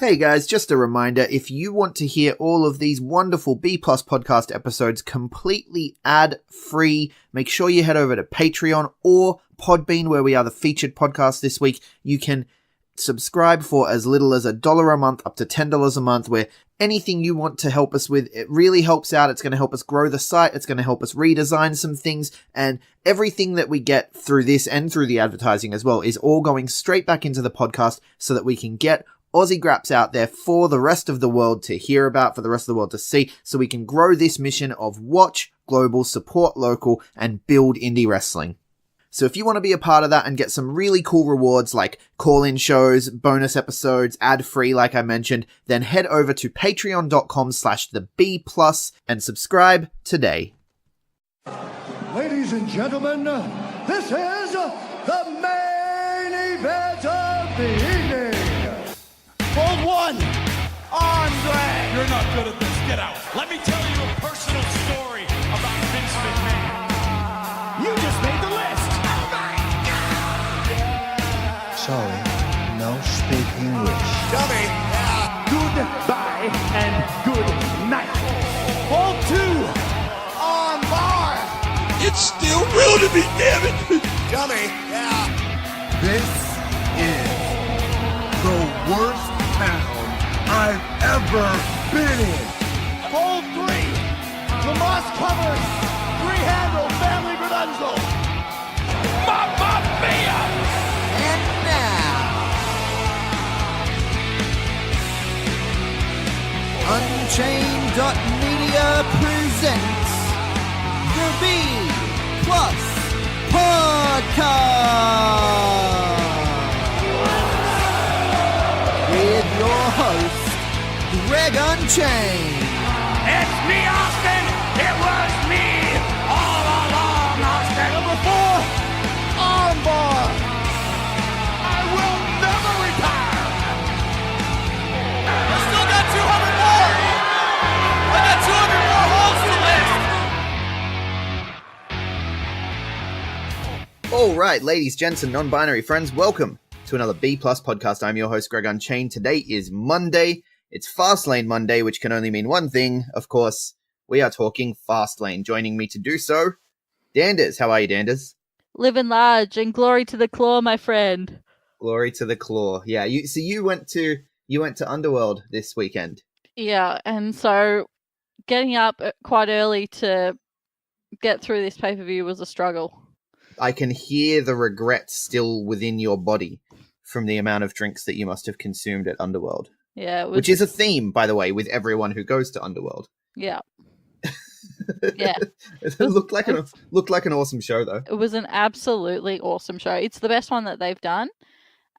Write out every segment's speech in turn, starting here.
Hey guys, just a reminder, if you want to hear all of these wonderful B Plus podcast episodes completely ad-free, make sure you head over to Patreon or Podbean, where we are the featured podcast this week. You can subscribe for as little as $1 a month up to $10 a month, where anything you want to help us with, it really helps out. It's going to help us grow the site. It's going to help us redesign some things, and everything that we get through this and through the advertising as well is all going straight back into the podcast so that we can get Aussie Graps out there for the rest of the world to hear about, for the rest of the world to see, so we can grow this mission of watch global, support local, and build indie wrestling. So if you want to be a part of that and get some really cool rewards like call-in shows, bonus episodes, ad-free like I mentioned, then head over to patreon.com/theb+ and subscribe today. Ladies and gentlemen, this is the main event of the evening. Hold one. Andre. You're not good at this. Get out. Let me tell you a personal story about Vince McMahon. You just made the list. Oh my God. Sorry, no speak English. Dummy. Goodbye and good night. Hold two. On bar. It's still real to me, damn it. Dummy. Yeah. This is the worst town I've ever been in. Hold three. The moss covers. Three-handle family Gradunzo. Mamma mia. And now, Unchained.media presents the B Plus Podcast with your host, Greg Unchained. It's me, Austin. It was me all along, Austin. number 4, armbar. I will never retire. I still got 200 more. I got 200 more holes to list. All right, ladies, gents, and non-binary friends, welcome to another B Plus podcast. I'm your host, Greg Unchained. Today is Monday. It's Fastlane Monday, which can only mean one thing. Of course, we are talking Fastlane. Joining me to do so, Danders. How are you, Danders? Living large and glory to the claw, my friend. Glory to the claw. Yeah, you went to Underworld this weekend. Yeah, and so getting up quite early to get through this pay-per-view was a struggle. I can hear the regret still within your body from the amount of drinks that you must have consumed at Underworld. Yeah, it was, Which is a theme, by the way, with everyone who goes to Underworld. yeah. Yeah. It looked like an awesome show, though. It was an absolutely awesome show. It's the best one that they've done.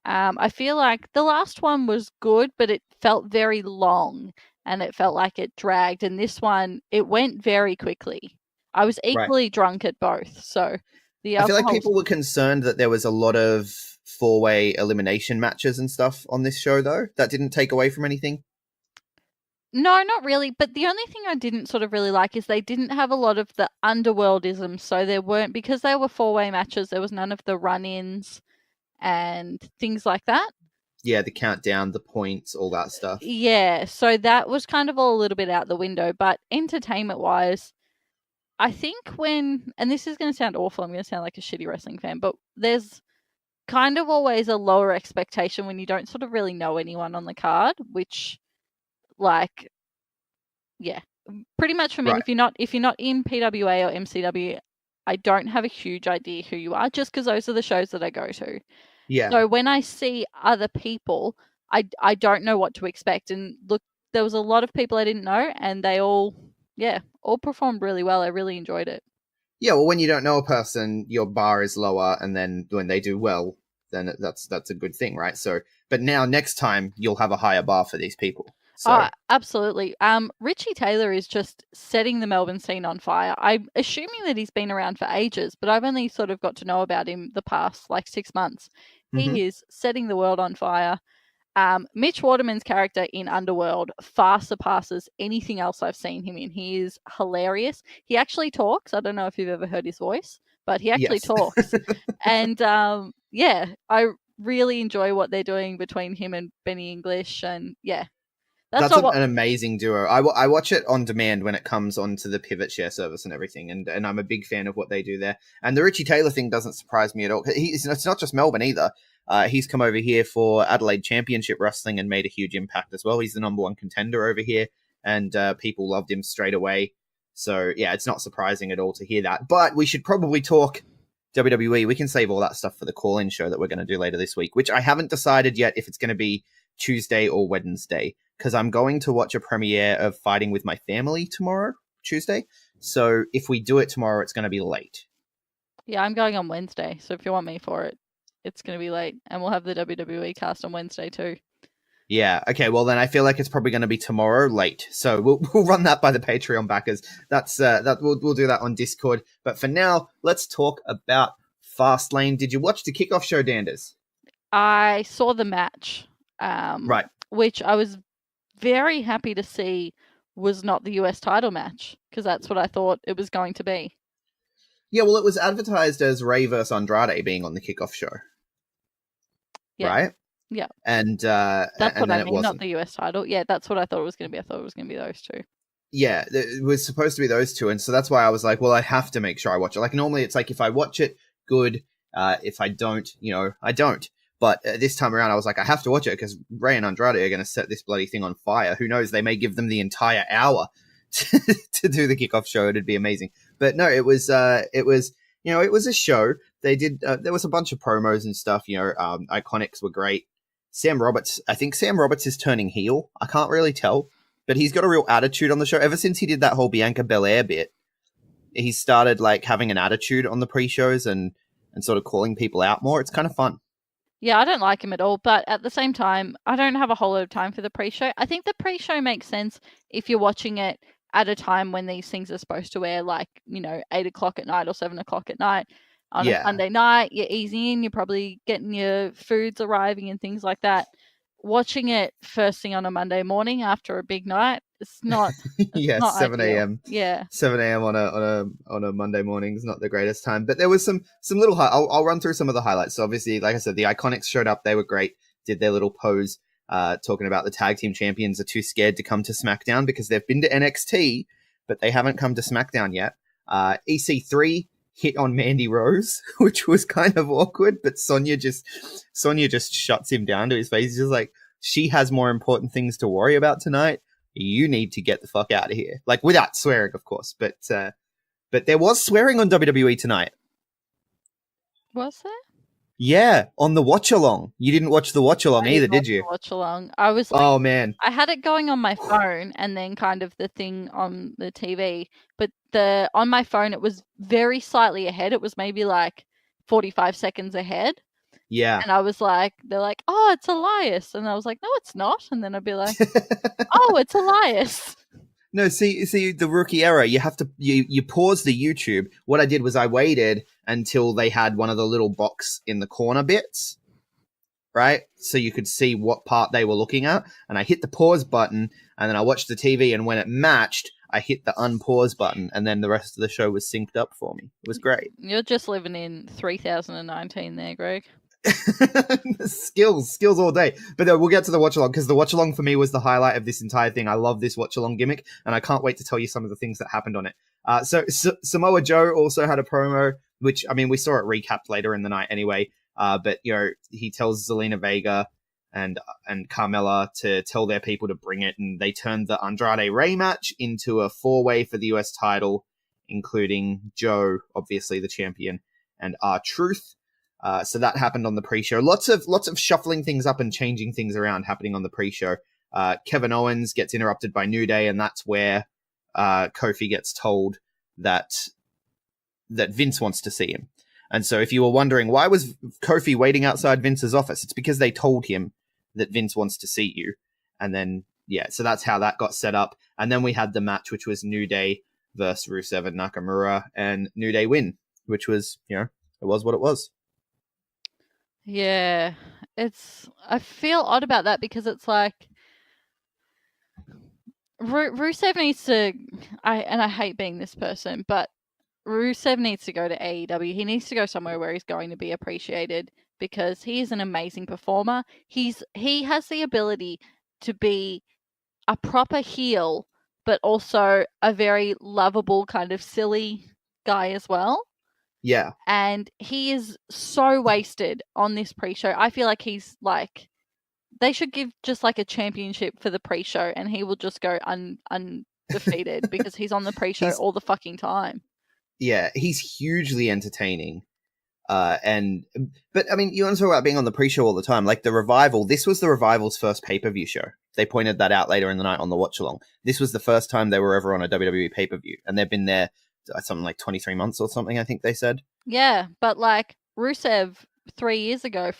I feel like the last one was good, but it felt very long and it felt like it dragged. And this one, it went very quickly. I was equally drunk at both. So I feel like people were concerned that there was a lot of four-way elimination matches and stuff on this show, though. That didn't take away from anything. No, not really. But the only thing I didn't sort of really like is they didn't have a lot of the underworldism. So there weren't, because they were four-way matches, there was none of the run-ins and things like that. Yeah, the countdown, the points, all that stuff. Yeah, so that was kind of all a little bit out the window. But entertainment-wise, I think and this is going to sound awful, I'm going to sound like a shitty wrestling fan, but there's kind of always a lower expectation when you don't sort of really know anyone on the card, which, like, yeah, pretty much for me, Right. if you're not in PWA or MCW, I don't have a huge idea who you are, just because those are the shows that I go to. Yeah. So when I see other people, I don't know what to expect. And look, there was a lot of people I didn't know, and they all performed really well. I really enjoyed it. Yeah, well, when you don't know a person, your bar is lower, and then when they do well, then that's a good thing, right? So, but now next time you'll have a higher bar for these people. So. Oh, absolutely. Richie Taylor is just setting the Melbourne scene on fire. I'm assuming that he's been around for ages, but I've only sort of got to know about him the past 6 months. Mm-hmm. He is setting the world on fire. Mitch Waterman's character in Underworld far surpasses anything else I've seen him in. He is hilarious. He actually talks. I don't know if you've ever heard his voice, but he actually talks. And I really enjoy what they're doing between him and Benny English, and yeah, That's not what. an amazing duo. I watch it on demand when it comes onto the Pivot Share service and everything, and I'm a big fan of what they do there. And the Richie Taylor thing doesn't surprise me at all. It's not just Melbourne either. He's come over here for Adelaide Championship Wrestling and made a huge impact as well. He's the number one contender over here, and people loved him straight away. So yeah, it's not surprising at all to hear that. But we should probably talk WWE. We can save all that stuff for the call-in show that we're going to do later this week, which I haven't decided yet if it's going to be Tuesday or Wednesday, because I'm going to watch a premiere of Fighting with My Family tomorrow, Tuesday. So if we do it tomorrow, it's going to be late. Yeah, I'm going on Wednesday, so if you want me for it, it's going to be late, and we'll have the WWE cast on Wednesday too. Yeah, okay, well then I feel like it's probably going to be tomorrow late. So we'll run that by the Patreon backers. We'll do that on Discord. But for now, let's talk about Fastlane. Did you watch the kickoff show, Danders? I saw the match. Right. Which I was very happy to see was not the US title match, because that's what I thought it was going to be. Yeah, well, it was advertised as Ray vs. Andrade being on the kickoff show. Yeah. Right? Yeah. And that's and what then I mean, not the US title. Yeah, that's what I thought it was going to be. I thought it was going to be those two. Yeah, it was supposed to be those two, and so that's why I was like, well, I have to make sure I watch it. Like, normally it's like, if I watch it, good. If I don't, I don't. But this time around, I was like, I have to watch it because Ray and Andrade are going to set this bloody thing on fire. Who knows? They may give them the entire hour to do the kickoff show. It'd be amazing. But no, it was a show. They did. There was a bunch of promos and stuff. Iconics were great. I think Sam Roberts is turning heel. I can't really tell, but he's got a real attitude on the show. Ever since he did that whole Bianca Belair bit, he started like having an attitude on the pre-shows and sort of calling people out more. It's kind of fun. Yeah, I don't like him at all, but at the same time, I don't have a whole lot of time for the pre-show. I think the pre-show makes sense if you're watching it at a time when these things are supposed to air, like, 8 o'clock at night or 7 o'clock at night. On a Sunday night, you're easing in, you're probably getting your foods arriving and things like that. Watching it first thing on a Monday morning after a big night, it's not. Yeah, not 7 a.m. Yeah, 7 a.m. on a Monday morning is not the greatest time. But there was some little. I'll run through some of the highlights. So obviously, like I said, the Iconics showed up. They were great. Did their little pose, talking about the tag team champions are too scared to come to SmackDown because they've been to NXT, but they haven't come to SmackDown yet. EC3 hit on Mandy Rose, which was kind of awkward, but Sonya just shuts him down to his face. He's just like, she has more important things to worry about tonight. You need to get the fuck out of here. Like, without swearing, of course, but there was swearing on WWE tonight. was there? Yeah, on the Watchalong. You didn't watch the Watchalong either, did you? Watchalong. I was like, Oh man, I had it going on my phone and then kind of the thing on the TV, but on my phone it was very slightly ahead. It was maybe like 45 seconds ahead. yeah. And I was like, they're like, oh, it's Elias. And I was like, no, it's not. And then I'd be like, oh, it's Elias. No, see the rookie error. You have to you pause the YouTube. What I did was I waited until they had one of the little box in the corner bits, right? So you could see what part they were looking at. And I hit the pause button, and then I watched the TV. And when it matched, I hit the unpause button, and then the rest of the show was synced up for me. It was great. You're just living in 3019 there, Greg. skills all day. But we'll get to the watch along, because the watch along for me was the highlight of this entire thing. I love this watch along gimmick, and I can't wait to tell you some of the things that happened on it. So Samoa Joe also had a promo, which, I mean, we saw it recapped later in the night anyway. But he tells Zelina Vega and Carmella to tell their people to bring it, and they turned the Andrade Ray match into a 4-way for the US title, including Joe, obviously the champion, and R-Truth. So that happened on the pre-show. Lots of shuffling things up and changing things around happening on the pre-show. Kevin Owens gets interrupted by New Day, and that's where Kofi gets told that Vince wants to see him. And so if you were wondering, why was Kofi waiting outside Vince's office? It's because they told him that Vince wants to see you. And then, yeah, so that's how that got set up. And then we had the match, which was New Day versus Rusev and Nakamura, and New Day win, which was, it was what it was. Yeah, I feel odd about that, because it's like Rusev needs to, I hate being this person, but Rusev needs to go to AEW. He needs to go somewhere where he's going to be appreciated, because he is an amazing performer. He has the ability to be a proper heel, but also a very lovable kind of silly guy as well. Yeah. And he is so wasted on this pre-show. I feel like he's like, they should give just like a championship for the pre-show and he will just go undefeated because he's on the pre-show all the fucking time. Yeah, he's hugely entertaining. But I mean, you want to talk about being on the pre-show all the time. Like the Revival, this was the Revival's first pay-per-view show. They pointed that out later in the night on the Watchalong. This was the first time they were ever on a WWE pay-per-view, and they've been there something like 23 months or something, I think they said. Yeah, but like Rusev 4 years ago,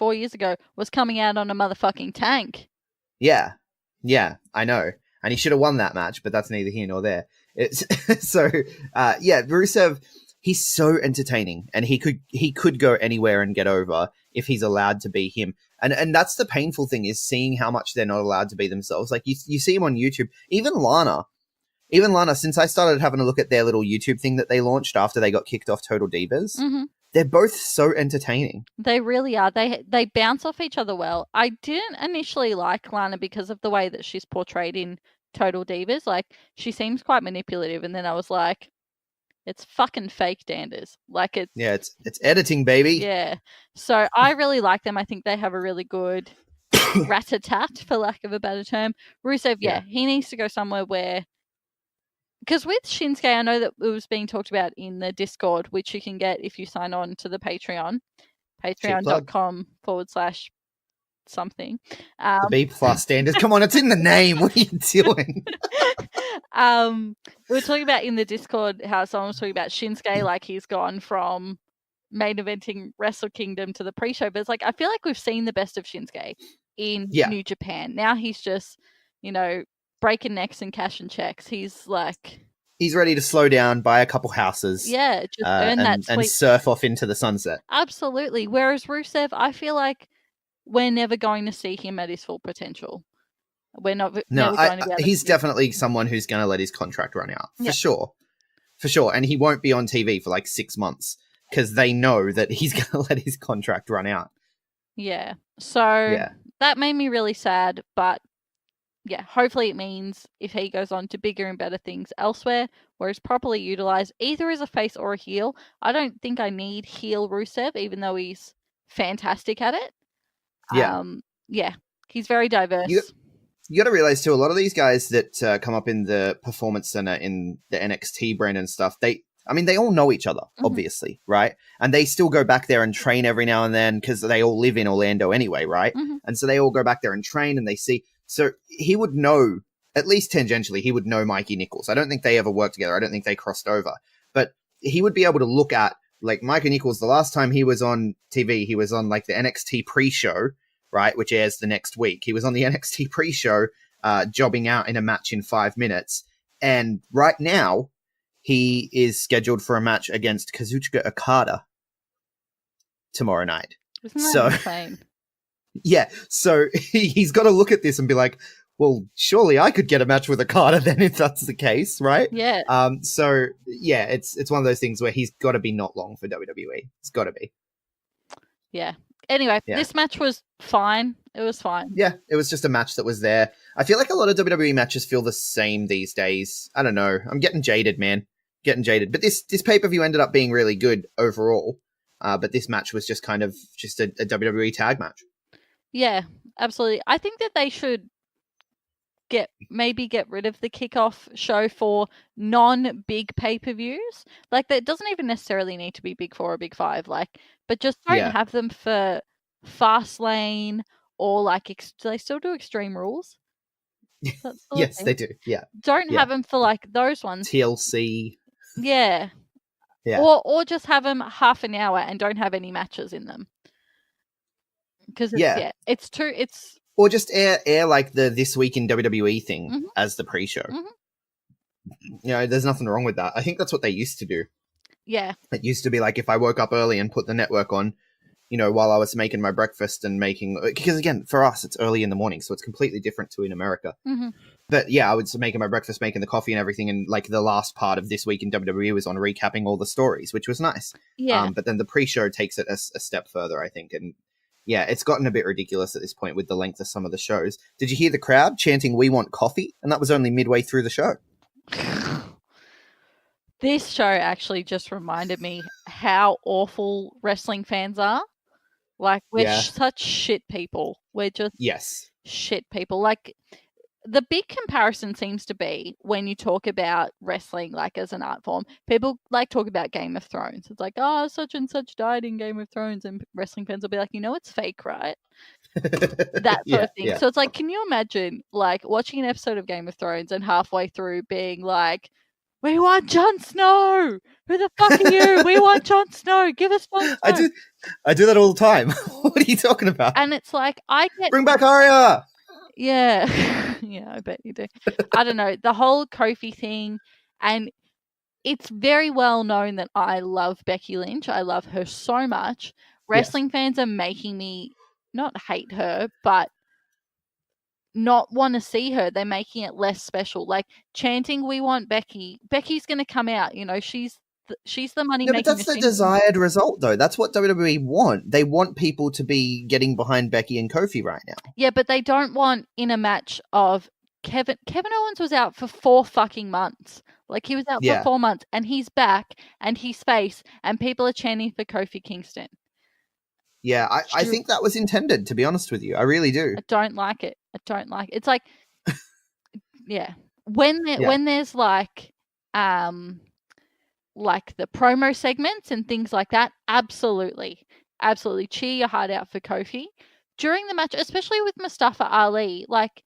was coming out on a motherfucking tank. Yeah, I know. And he should have won that match, but that's neither here nor there. It's Rusev, he's so entertaining, and he could go anywhere and get over if he's allowed to be him. And that's the painful thing, is seeing how much they're not allowed to be themselves. Like you see him on YouTube, even Lana, since I started having a look at their little YouTube thing that they launched after they got kicked off Total Divas, they're both so entertaining. They really are. They bounce off each other well. I didn't initially like Lana because of the way that she's portrayed in Total Divas. Like, she seems quite manipulative, and then I was like, it's fucking fake, Danders. Like, it's editing, baby. Yeah. So I really like them. I think they have a really good rat-a-tat, for lack of a better term. Rusev, he needs to go somewhere where, because with Shinsuke, I know that it was being talked about in the Discord, which you can get if you sign on to the Patreon, patreon.com/something. The B+ standards. Come on, it's in the name. What are you doing? We were talking about in the Discord how someone was talking about Shinsuke, like he's gone from main eventing Wrestle Kingdom to the pre-show, but it's like, I feel like we've seen the best of Shinsuke in New Japan. Now he's just, breaking necks and cashing checks. He's ready to slow down, buy a couple houses. Yeah, just earn that sweet... and surf off into the sunset. Absolutely. Whereas Rusev, I feel like we're never going to see him at his full potential. We're not. He's definitely someone who's going to let his contract run out for sure, and he won't be on TV for like 6 months because they know that he's going to let his contract run out. Yeah. So that made me really sad, but. Yeah, hopefully it means if he goes on to bigger and better things elsewhere, where he's properly utilized either as a face or a heel. I don't think I need heel Rusev, even though he's fantastic at it. He's very diverse. You got to realize too, a lot of these guys that come up in the Performance Center in the NXT brand and stuff, they all know each other, obviously, right? And they still go back there and train every now and then because they all live in Orlando anyway, right? And so they all go back there and train, and they see. So he would know, at least tangentially, he would know Mikey Nichols. I don't think they ever worked together. I don't think they crossed over. But he would be able to look at, like, Mikey Nichols, the last time he was on TV, he was on, like, the NXT pre-show, right, which airs the next week. He was on the NXT pre-show, jobbing out in a match in 5 minutes. And right now, he is scheduled for a match against Kazuchika Okada tomorrow night. Isn't that insane? Yeah, so he's got to look at this and be like, well, surely I could get a match with Okada then if that's the case, right? Yeah. So, yeah, it's one of those things where he's got to be not long for WWE. It's got to be. Yeah. Anyway, this match was fine. It was fine. Yeah, it was just a match that was there. I feel like a lot of WWE matches feel the same these days. I don't know. I'm getting jaded, man. Getting jaded. But this pay-per-view ended up being really good overall. But this match was just kind of just a WWE tag match. Yeah, absolutely. I think that they should get rid of the kickoff show for non-big pay-per-views. Like, that doesn't even necessarily need to be Big 4 or Big 5. Like, but just don't have them for Fastlane or like. Do they still do Extreme Rules? Yes, they do. Yeah. Don't have them for like those ones. TLC. Yeah. Yeah. Or just have them half an hour and don't have any matches in them. Because it's too. It's or just air like the This Week in WWE thing as the pre-show. There's nothing wrong with that. I think that's what they used to do. Yeah, it used to be like if I woke up early and put the network on, while I was making my breakfast and because again for us it's early in the morning, so it's completely different to in America. But yeah, I was making my breakfast, making the coffee and everything, and like the last part of This Week in WWE was on recapping all the stories, which was nice. Yeah. But then the pre-show takes it a step further, I think, and Yeah, it's gotten a bit ridiculous at this point with the length of some of the shows. Did you hear the crowd chanting, "We want coffee"? And that was only midway through the show. This show actually just reminded me how awful wrestling fans are. Like, we're Yeah. such shit people. We're just Yes. shit people. Like, the big comparison seems to be when you talk about wrestling, like, as an art form, people like talk about Game of Thrones. It's like, oh, such and such died in Game of Thrones, and wrestling fans will be like, it's fake, right? That sort of thing. Yeah. So it's like, can you imagine, like, watching an episode of Game of Thrones and halfway through being like, we want Jon Snow! Who the fuck are you? We want Jon Snow! Give us Jon Snow! I do that all the time. What are you talking about? And it's like, I get... Bring back Arya! Yeah. Yeah, I bet you do. I don't know. The whole Kofi thing, and it's very well known that I love Becky Lynch. I love her so much. Wrestling fans are making me not hate her, but not want to see her. They're making it less special. Like, chanting, we want Becky. Becky's going to come out. She's the money making. No, but that's the desired result, though. That's what WWE want. They want people to be getting behind Becky and Kofi right now. Yeah, but they don't want in a match of Kevin Owens was out for 4 fucking months. Like, he was out for 4 months, and he's back, and he's face, and people are chanting for Kofi Kingston. Yeah, I think that was intended, to be honest with you. I really do. I don't like it. It's like, yeah. When there's like the promo segments and things like that, absolutely cheer your heart out for Kofi. During the match, especially with Mustafa Ali, like,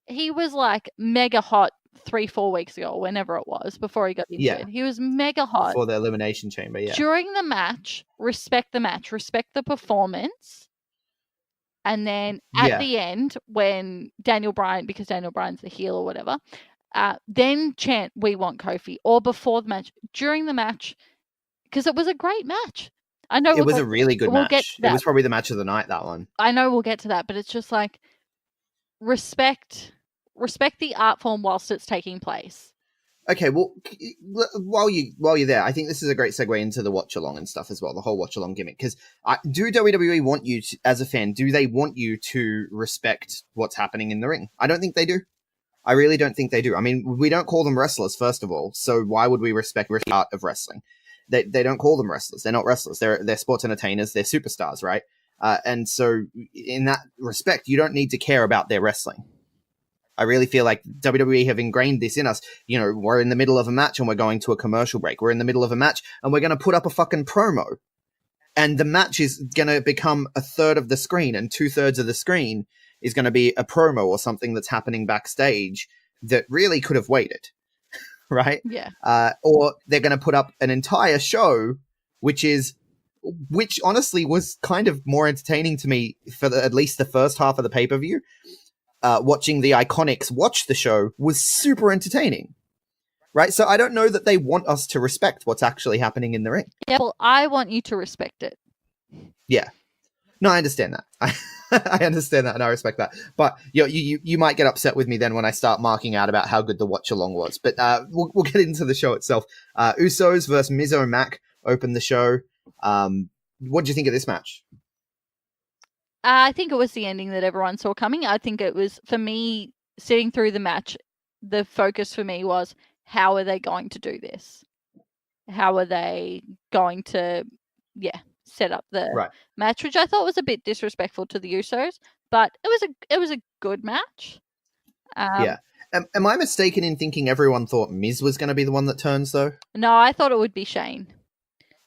he was like mega hot 3-4 weeks ago, or whenever it was, before he got injured. Yeah. He was mega hot. Before the Elimination Chamber, yeah. During the match, respect the performance. And then at the end, when because Daniel Bryan's the heel or whatever, then chant, we want Kofi. Or before the match, during the match, because it was a great match. I know it was a really good match. Get to that. It was probably the match of the night, that one. I know we'll get to that, but it's just like, respect the art form whilst it's taking place. Okay, well, while you're there, I think this is a great segue into the watch-along and stuff as well, the whole watch-along gimmick. Because do WWE want you to, as a fan, do they want you to respect what's happening in the ring? I don't think they do. I really don't think they do. I mean, we don't call them wrestlers, first of all, so why would we respect the art of wrestling? They don't call them wrestlers. They're not wrestlers. They're sports entertainers. They're superstars, right? And so, in that respect, you don't need to care about their wrestling. I really feel like WWE have ingrained this in us. We're in the middle of a match and we're going to a commercial break. We're in the middle of a match and we're going to put up a fucking promo. And the match is going to become a third of the screen, and 2/3 of the screen is going to be a promo or something that's happening backstage that really could have waited. Right? Yeah. Or they're going to put up an entire show, which honestly was kind of more entertaining to me for at least the first half of the pay-per-view. Watching the Iconics watch the show was super entertaining, right? So I don't know that they want us to respect what's actually happening in the ring. Yeah, well, I want you to respect it. Yeah. No, I understand that. I understand that and I respect that. But you might get upset with me then when I start marking out about how good the watch-along was. But we'll get into the show itself. Usos versus Mizzo Mac opened the show. What do you think of this match? I think it was the ending that everyone saw coming. I think it was, for me, sitting through the match, the focus for me was, how are they going to do this? How are they going to, set up the match, which I thought was a bit disrespectful to the Usos, but it was a good match. Yeah. Am I mistaken in thinking everyone thought Miz was going to be the one that turns, though? No, I thought it would be Shane.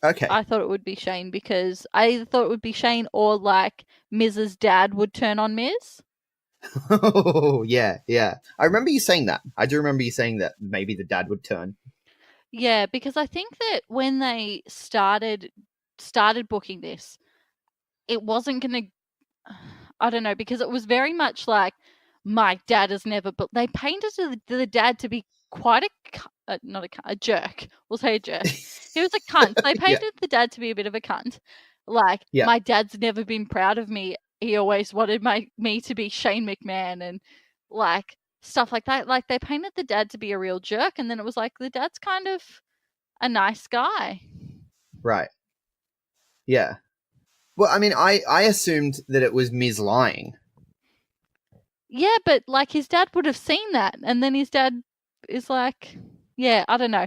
Okay. I thought it would be Shane because I thought it would be Shane, or like Miz's dad would turn on Miz. Oh, yeah. I remember you saying that. I do remember you saying that maybe the dad would turn. Yeah, because I think that when they started booking this, it wasn't going to, I don't know, because it was very much like, my dad has never, but they painted the dad to be quite a jerk. We'll say a jerk. He was a cunt. They painted the dad to be a bit of a cunt. Like, my dad's never been proud of me. He always wanted me to be Shane McMahon and like stuff like that. Like, they painted the dad to be a real jerk, and then it was like, the dad's kind of a nice guy. Right. Yeah. Well, I mean, I assumed that it was Miz lying. Yeah, but like his dad would have seen that, and then his dad is like, yeah, I don't know.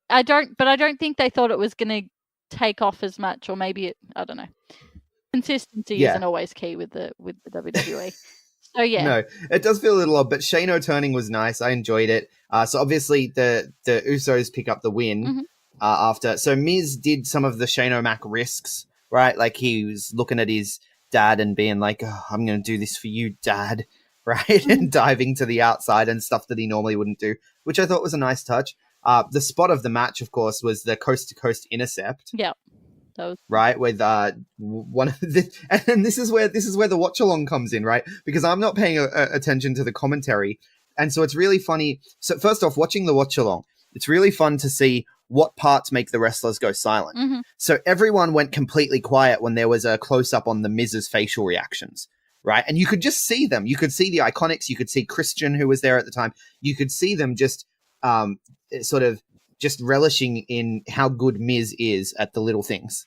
I don't think they thought it was going to take off as much, or maybe I don't know. Consistency Yeah. isn't always key with the WWE. So yeah, No, it does feel a little odd, but Shane turning was nice. I enjoyed it. So obviously the Usos pick up the win after. So Miz did some of the Shane O'Mac risks, right? Like he was looking at his dad and being like, oh, I'm going to do this for you, Dad, right? And diving to the outside and stuff that he normally wouldn't do, which I thought was a nice touch. The spot of the match, of course, was the coast-to-coast intercept. yeah. So Right, with one of the, and this is where the watch along comes in, right? Because I'm not paying attention to the commentary, and so it's really funny. So first off, watching the watch along, it's really fun to see what parts make the wrestlers go silent. So everyone went completely quiet when there was a close up on the Miz's facial reactions, right? And you could just see them. You could see the Iconics. You could see Christian, who was there at the time. You could see them just sort of just relishing in how good Miz is at the little things.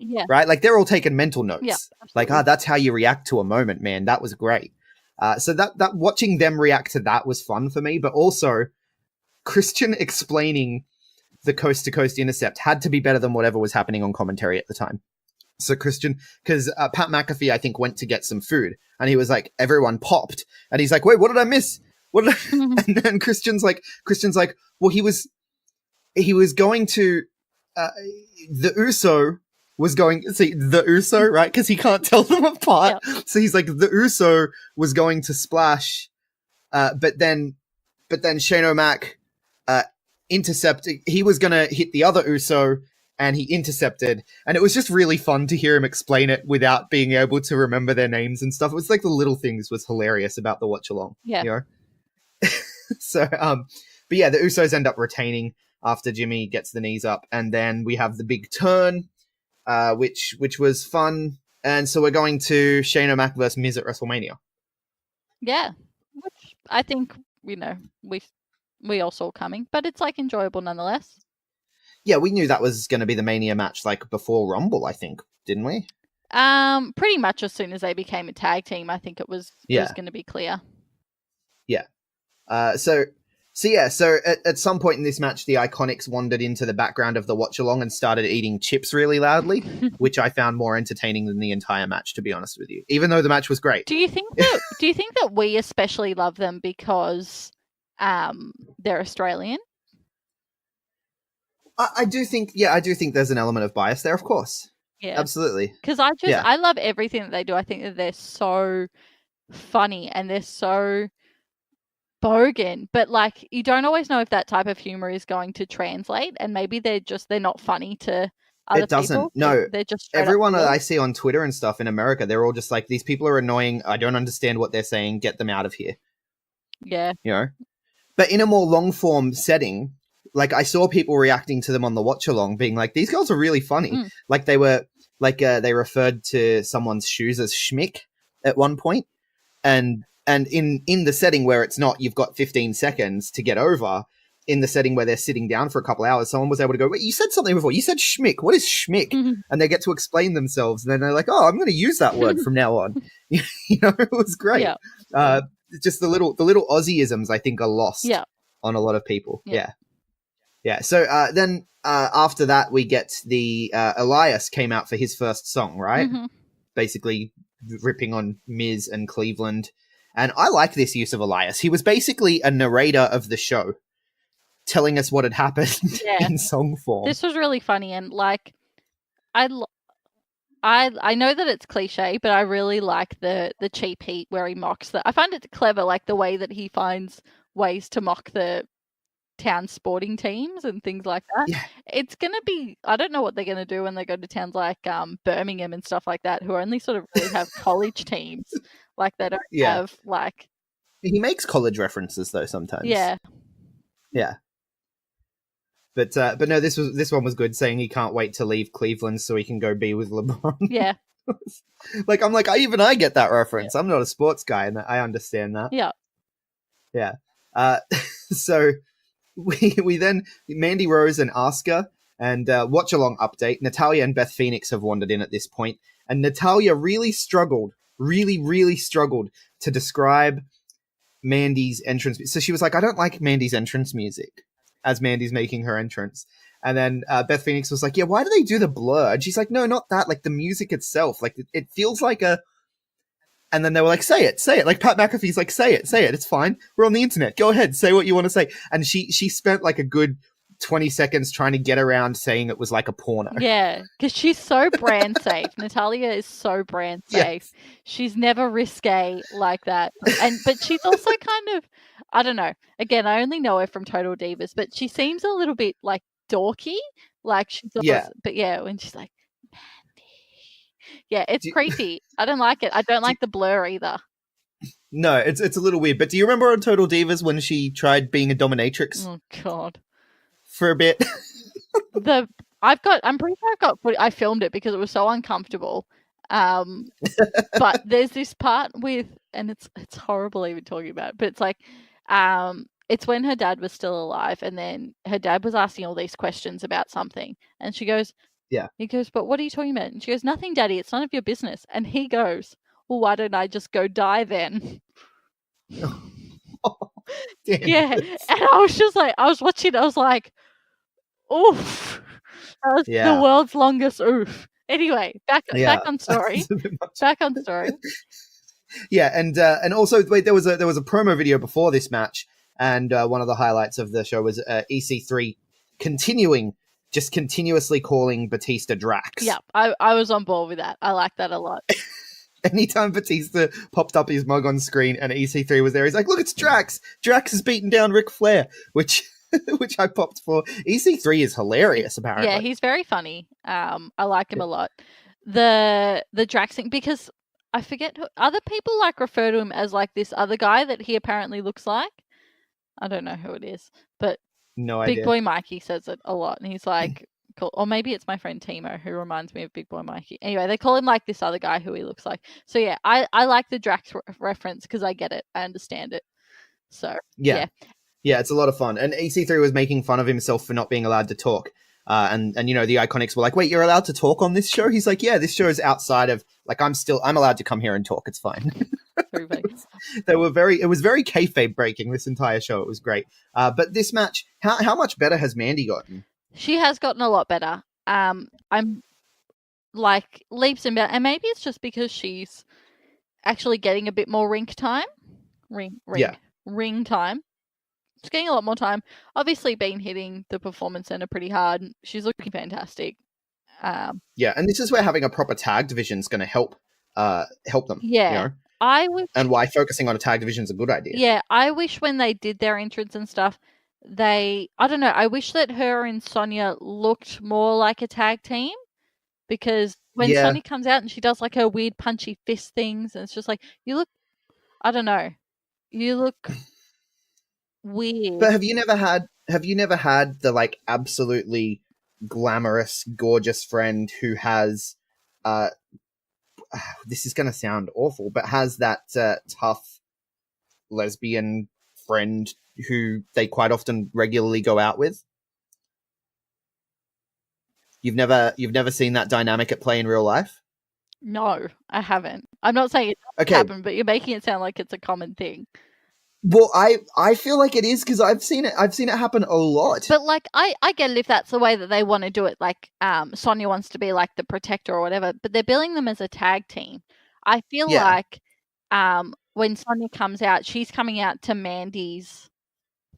yeah, Right? Like they're all taking mental notes. Yeah, like, that's how you react to a moment, man. That was great. So that watching them react to that was fun for me, but also Christian explaining the coast to coast intercept had to be better than whatever was happening on commentary at the time. So Christian, because Pat McAfee, I think, went to get some food and he was like, everyone popped. And he's like, wait, what did I miss? What did I... And then Christian's like, well, he was going to, the Uso was going, see, the Uso, right? Because he can't tell them apart. Yeah. So he's like, the Uso was going to splash, but then Shane O'Mac intercepted. He was going to hit the other Uso, and he intercepted. And it was just really fun to hear him explain it without being able to remember their names and stuff. It was like the little things was hilarious about the watch along. Yeah. You know? So, but yeah, the Usos end up retaining after Jimmy gets the knees up, and then we have the big turn, which was fun. And so we're going to Shane O'Mac versus Miz at WrestleMania. Yeah, which I think we all saw coming, but it's like enjoyable nonetheless. Yeah, we knew that was going to be the Mania match like before Rumble, I think, didn't we? Pretty much as soon as they became a tag team, I think it was going to be clear. Yeah. So at some point in this match, the Iconics wandered into the background of the watch-along and started eating chips really loudly, which I found more entertaining than the entire match, to be honest with you, even though the match was great. Do you think that we especially love them because they're Australian? I do think there's an element of bias there, of course. Yeah. Absolutely. Because I love everything that they do. I think that they're so funny and they're so bogan, but like you don't always know if that type of humor is going to translate, and maybe they're not funny to other people. It doesn't. No, they're just everyone that I see on Twitter and stuff in America, they're all just like, these people are annoying. I don't understand what they're saying. Get them out of here. Yeah. You know, but in a more long form setting, like I saw people reacting to them on the watch along, being like, these girls are really funny. Like they were like they referred to someone's shoes as schmick at one point, and in the setting where it's not, you've got 15 seconds to get over, in the setting where they're sitting down for a couple hours, someone was able to go, wait, you said something before. You said schmick. What is schmick? And they get to explain themselves. And then they're like, oh, I'm going to use that word from now on. You know, it was great. Yeah. Just the little Aussieisms, I think, are lost on a lot of people. Yeah. So then after that, we get the Elias came out for his first song, right? Basically ripping on Miz and Cleveland. And I like this use of Elias. He was basically a narrator of the show, telling us what had happened in song form. This was really funny, and like, I know that it's cliche, but I really like the cheap heat where he mocks I find it clever, like the way that he finds ways to mock the town sporting teams and things like that. Yeah. It's gonna be, I don't know what they're gonna do when they go to towns like Birmingham and stuff like that, who only sort of really have college teams. Like they don't have like. He makes college references though sometimes. Yeah. But no, this one was good, saying he can't wait to leave Cleveland so he can go be with LeBron. Yeah. I get that reference. I'm not a sports guy, and I understand that. Yeah. Yeah. So we then Mandy Rose and Asuka And watch-along update, Natalya and Beth Phoenix have wandered in at this point, and Natalya really struggled to describe Mandy's entrance. So she was like, I don't like Mandy's entrance music, as Mandy's making her entrance. And then Beth Phoenix was like, yeah, why do they do the blur? And she's like, no, not that, like the music itself. Like it feels like a... And then they were like, say it. Like Pat McAfee's like, say it. It's fine. We're on the internet. Go ahead. Say what you want to say. And she spent like a good 20 seconds trying to get around saying it was like a porno. Yeah, because she's so brand safe. Natalya is so brand safe. Yes. She's never risque like that. But she's also kind of, I don't know. Again, I only know her from Total Divas, but she seems a little bit like dorky. Like she's always, but yeah, when she's like, yeah, it's creepy. I don't like it. I don't like the blur either. No, it's a little weird. But do you remember on Total Divas when she tried being a dominatrix? Oh God, for a bit. I'm pretty sure I filmed it because it was so uncomfortable. But there's this part with, and it's horrible even talking about it, but it's like, it's when her dad was still alive, and then her dad was asking all these questions about something, and she goes. Yeah. He goes, but what are you talking about? And she goes, nothing, Daddy. It's none of your business. And he goes, well, why don't I just go die then? Yeah. And I was just like, I was watching, I was like, oof. That was the world's longest oof. Anyway, back on story. Back on story. Yeah, and also wait, there was a promo video before this match, and one of the highlights of the show was EC3 continuously calling Batista Drax. Yeah, I was on board with that. I like that a lot. Anytime Batista popped up his mug on screen and EC3 was there, he's like, look, it's Drax. Drax has beaten down Ric Flair, which I popped for. EC3 is hilarious, apparently. Yeah, he's very funny. I like him a lot. The Drax thing, because I forget who other people like refer to him as like this other guy that he apparently looks like. I don't know who it is, but no idea. Big Boy Mikey says it a lot, and he's like, cool. Or maybe it's my friend Timo who reminds me of Big Boy Mikey. Anyway, they call him like this other guy who he looks like. So yeah, I like the Drax reference because I get it, I understand it. So yeah, it's a lot of fun. And EC3 was making fun of himself for not being allowed to talk. And the Iconics were like, wait, you're allowed to talk on this show? He's like, yeah, this show is outside of, like, I'm allowed to come here and talk. It's fine. It was very kayfabe breaking, this entire show. It was great. But this match, how much better has Mandy gotten? She has gotten a lot better. I'm like leaps and bounds, and maybe it's just because she's actually getting a bit more ring time. Ring time. She's getting a lot more time. Obviously, been hitting the Performance Center pretty hard. She's looking fantastic. And this is where having a proper tag division is going to help them. Yeah, you know? And why focusing on a tag division is a good idea. Yeah, I wish when they did their entrance and stuff, I don't know, I wish that her and Sonya looked more like a tag team, because when Sonya comes out and she does like her weird punchy fist things, and it's just like, you look weird. But have you never had the like absolutely glamorous, gorgeous friend who has this is going to sound awful, but has that tough lesbian friend who they quite often regularly go out with? You've never seen that dynamic at play in real life? No, I haven't. I'm not saying it doesn't happen, but you're making it sound like it's a common thing. Well, I feel like it is, because I've seen it happen a lot. But like I get it if that's the way that they want to do it. Like Sonya wants to be like the protector or whatever, but they're billing them as a tag team. I feel like when Sonya comes out, she's coming out to Mandy's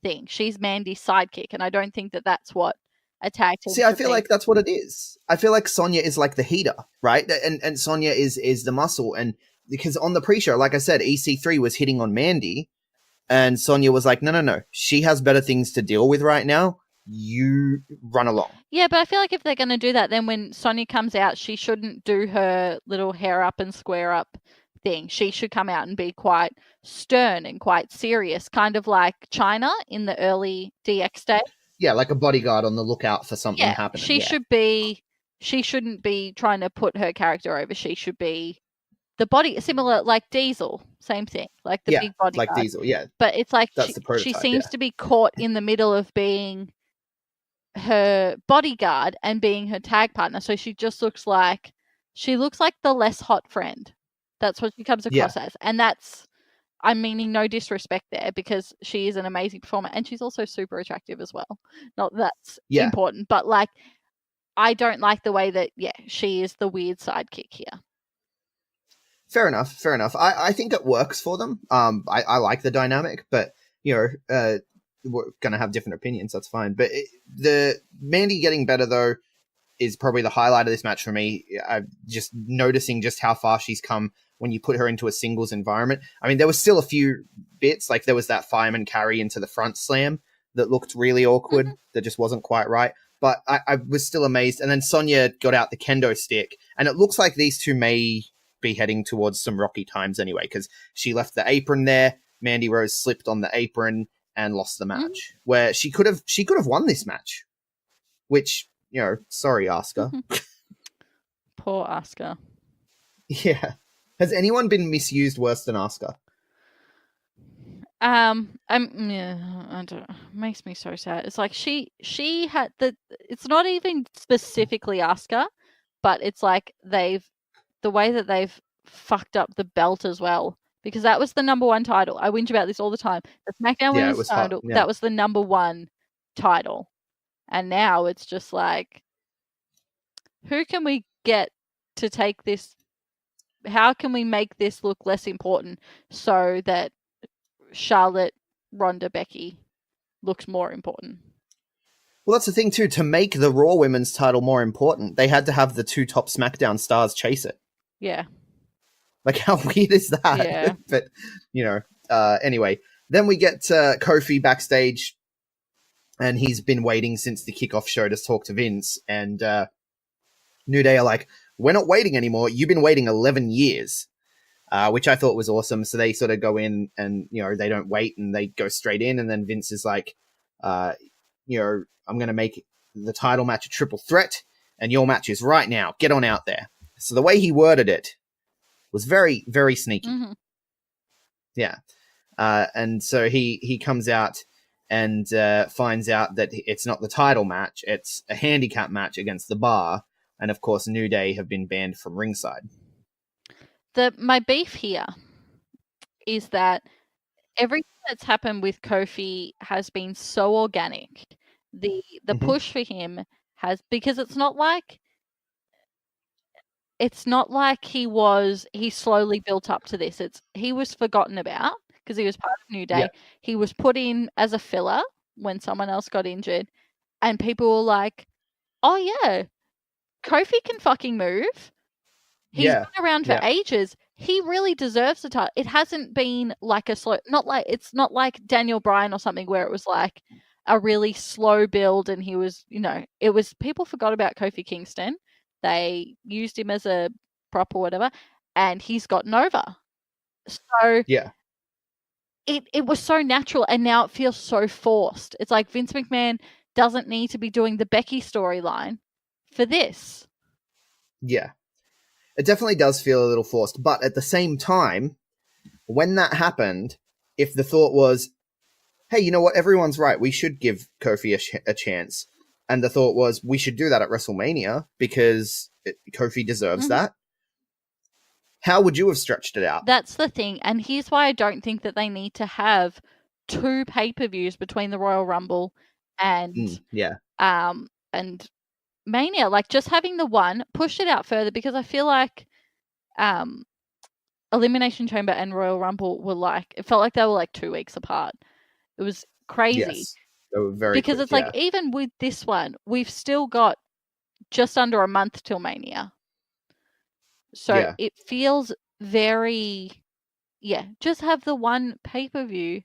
thing. She's Mandy's sidekick, and I don't think that that's what a tag team. See, I feel like that's what it is. I feel like Sonya is like the heater, right? And Sonya is the muscle, and because on the pre-show, like I said, EC3 was hitting on Mandy. And Sonya was like, no. She has better things to deal with right now. You run along. Yeah, but I feel like if they're going to do that, then when Sonya comes out, she shouldn't do her little hair up and square up thing. She should come out and be quite stern and quite serious, kind of like Chyna in the early DX days. Yeah, like a bodyguard on the lookout for something happening. She shouldn't be trying to put her character over. She should be the body, similar like Diesel, same thing, like the big bodyguard. Like Diesel, yeah. But it's like she seems to be caught in the middle of being her bodyguard and being her tag partner. So she just looks like the less hot friend. That's what she comes across as. And I'm meaning no disrespect there, because she is an amazing performer and she's also super attractive as well. Not that that's important, but like, I don't like the way that, she is the weird sidekick here. Fair enough. I think it works for them. I like the dynamic, but, we're going to have different opinions. That's fine. But the Mandy getting better, though, is probably the highlight of this match for me. I'm just noticing just how far she's come when you put her into a singles environment. I mean, there was still a few bits, like there was that fireman carry into the front slam that looked really awkward, that just wasn't quite right. But I was still amazed. And then Sonya got out the kendo stick, and it looks like these two may be heading towards some rocky times anyway, because she left the apron there. Mandy Rose slipped on the apron and lost the match, where she could have won this match, which, sorry, Asuka. Poor Asuka. Yeah. Has anyone been misused worse than Asuka? I don't know. Makes me so sad. It's like she had it's not even specifically Asuka, but it's like the way that they've fucked up the belt as well, because that was the number 1 title. I whinge about this all the time. The SmackDown Women's title, that was the number 1 title. And now it's just like, who can we get to take this? How can we make this look less important so that Charlotte, Ronda, Becky looks more important? Well, that's the thing too. To make the Raw Women's title more important, they had to have the 2 top SmackDown stars chase it. Yeah. Like, how weird is that? Yeah. But, anyway, then we get Kofi backstage, and he's been waiting since the kickoff show to talk to Vince, and New Day are like, we're not waiting anymore. You've been waiting 11 years, which I thought was awesome. So they sort of go in and, they don't wait and they go straight in. And then Vince is like, I'm going to make the title match a triple threat, and your match is right now. Get on out there. So the way he worded it was very, very sneaky. Mm-hmm. Yeah. And so he comes out and finds out that it's not the title match. It's a handicap match against the Bar. And of course, New Day have been banned from ringside. My beef here is that everything that's happened with Kofi has been so organic. The push for him has, because it's not like he slowly built up to this. He was forgotten about because he was part of New Day. Yeah. He was put in as a filler when someone else got injured, and people were like, "Oh yeah, Kofi can fucking move. He's been around for ages. He really deserves the title." It hasn't been like it's not like Daniel Bryan or something where it was like a really slow build and he was, it was, people forgot about Kofi Kingston. They used him as a prop or whatever, and he's gotten over. So it was so natural, and now it feels so forced. It's like Vince McMahon doesn't need to be doing the Becky storyline for this. Yeah. It definitely does feel a little forced, but at the same time, when that happened, if the thought was, hey, you know what, everyone's right, we should give Kofi a chance, and the thought was, we should do that at WrestleMania because Kofi deserves that, how would you have stretched it out? That's the thing, and here's why I don't think that they need to have 2 pay-per-views between the Royal Rumble and and Mania. Like, just having the one, push it out further, because I feel like Elimination Chamber and Royal Rumble were it felt like they were 2 weeks apart. It was crazy. Yes, they were very because quick, it's like, even with this one, we've still got just under a month till Mania. So it feels very, just have the one pay-per-view.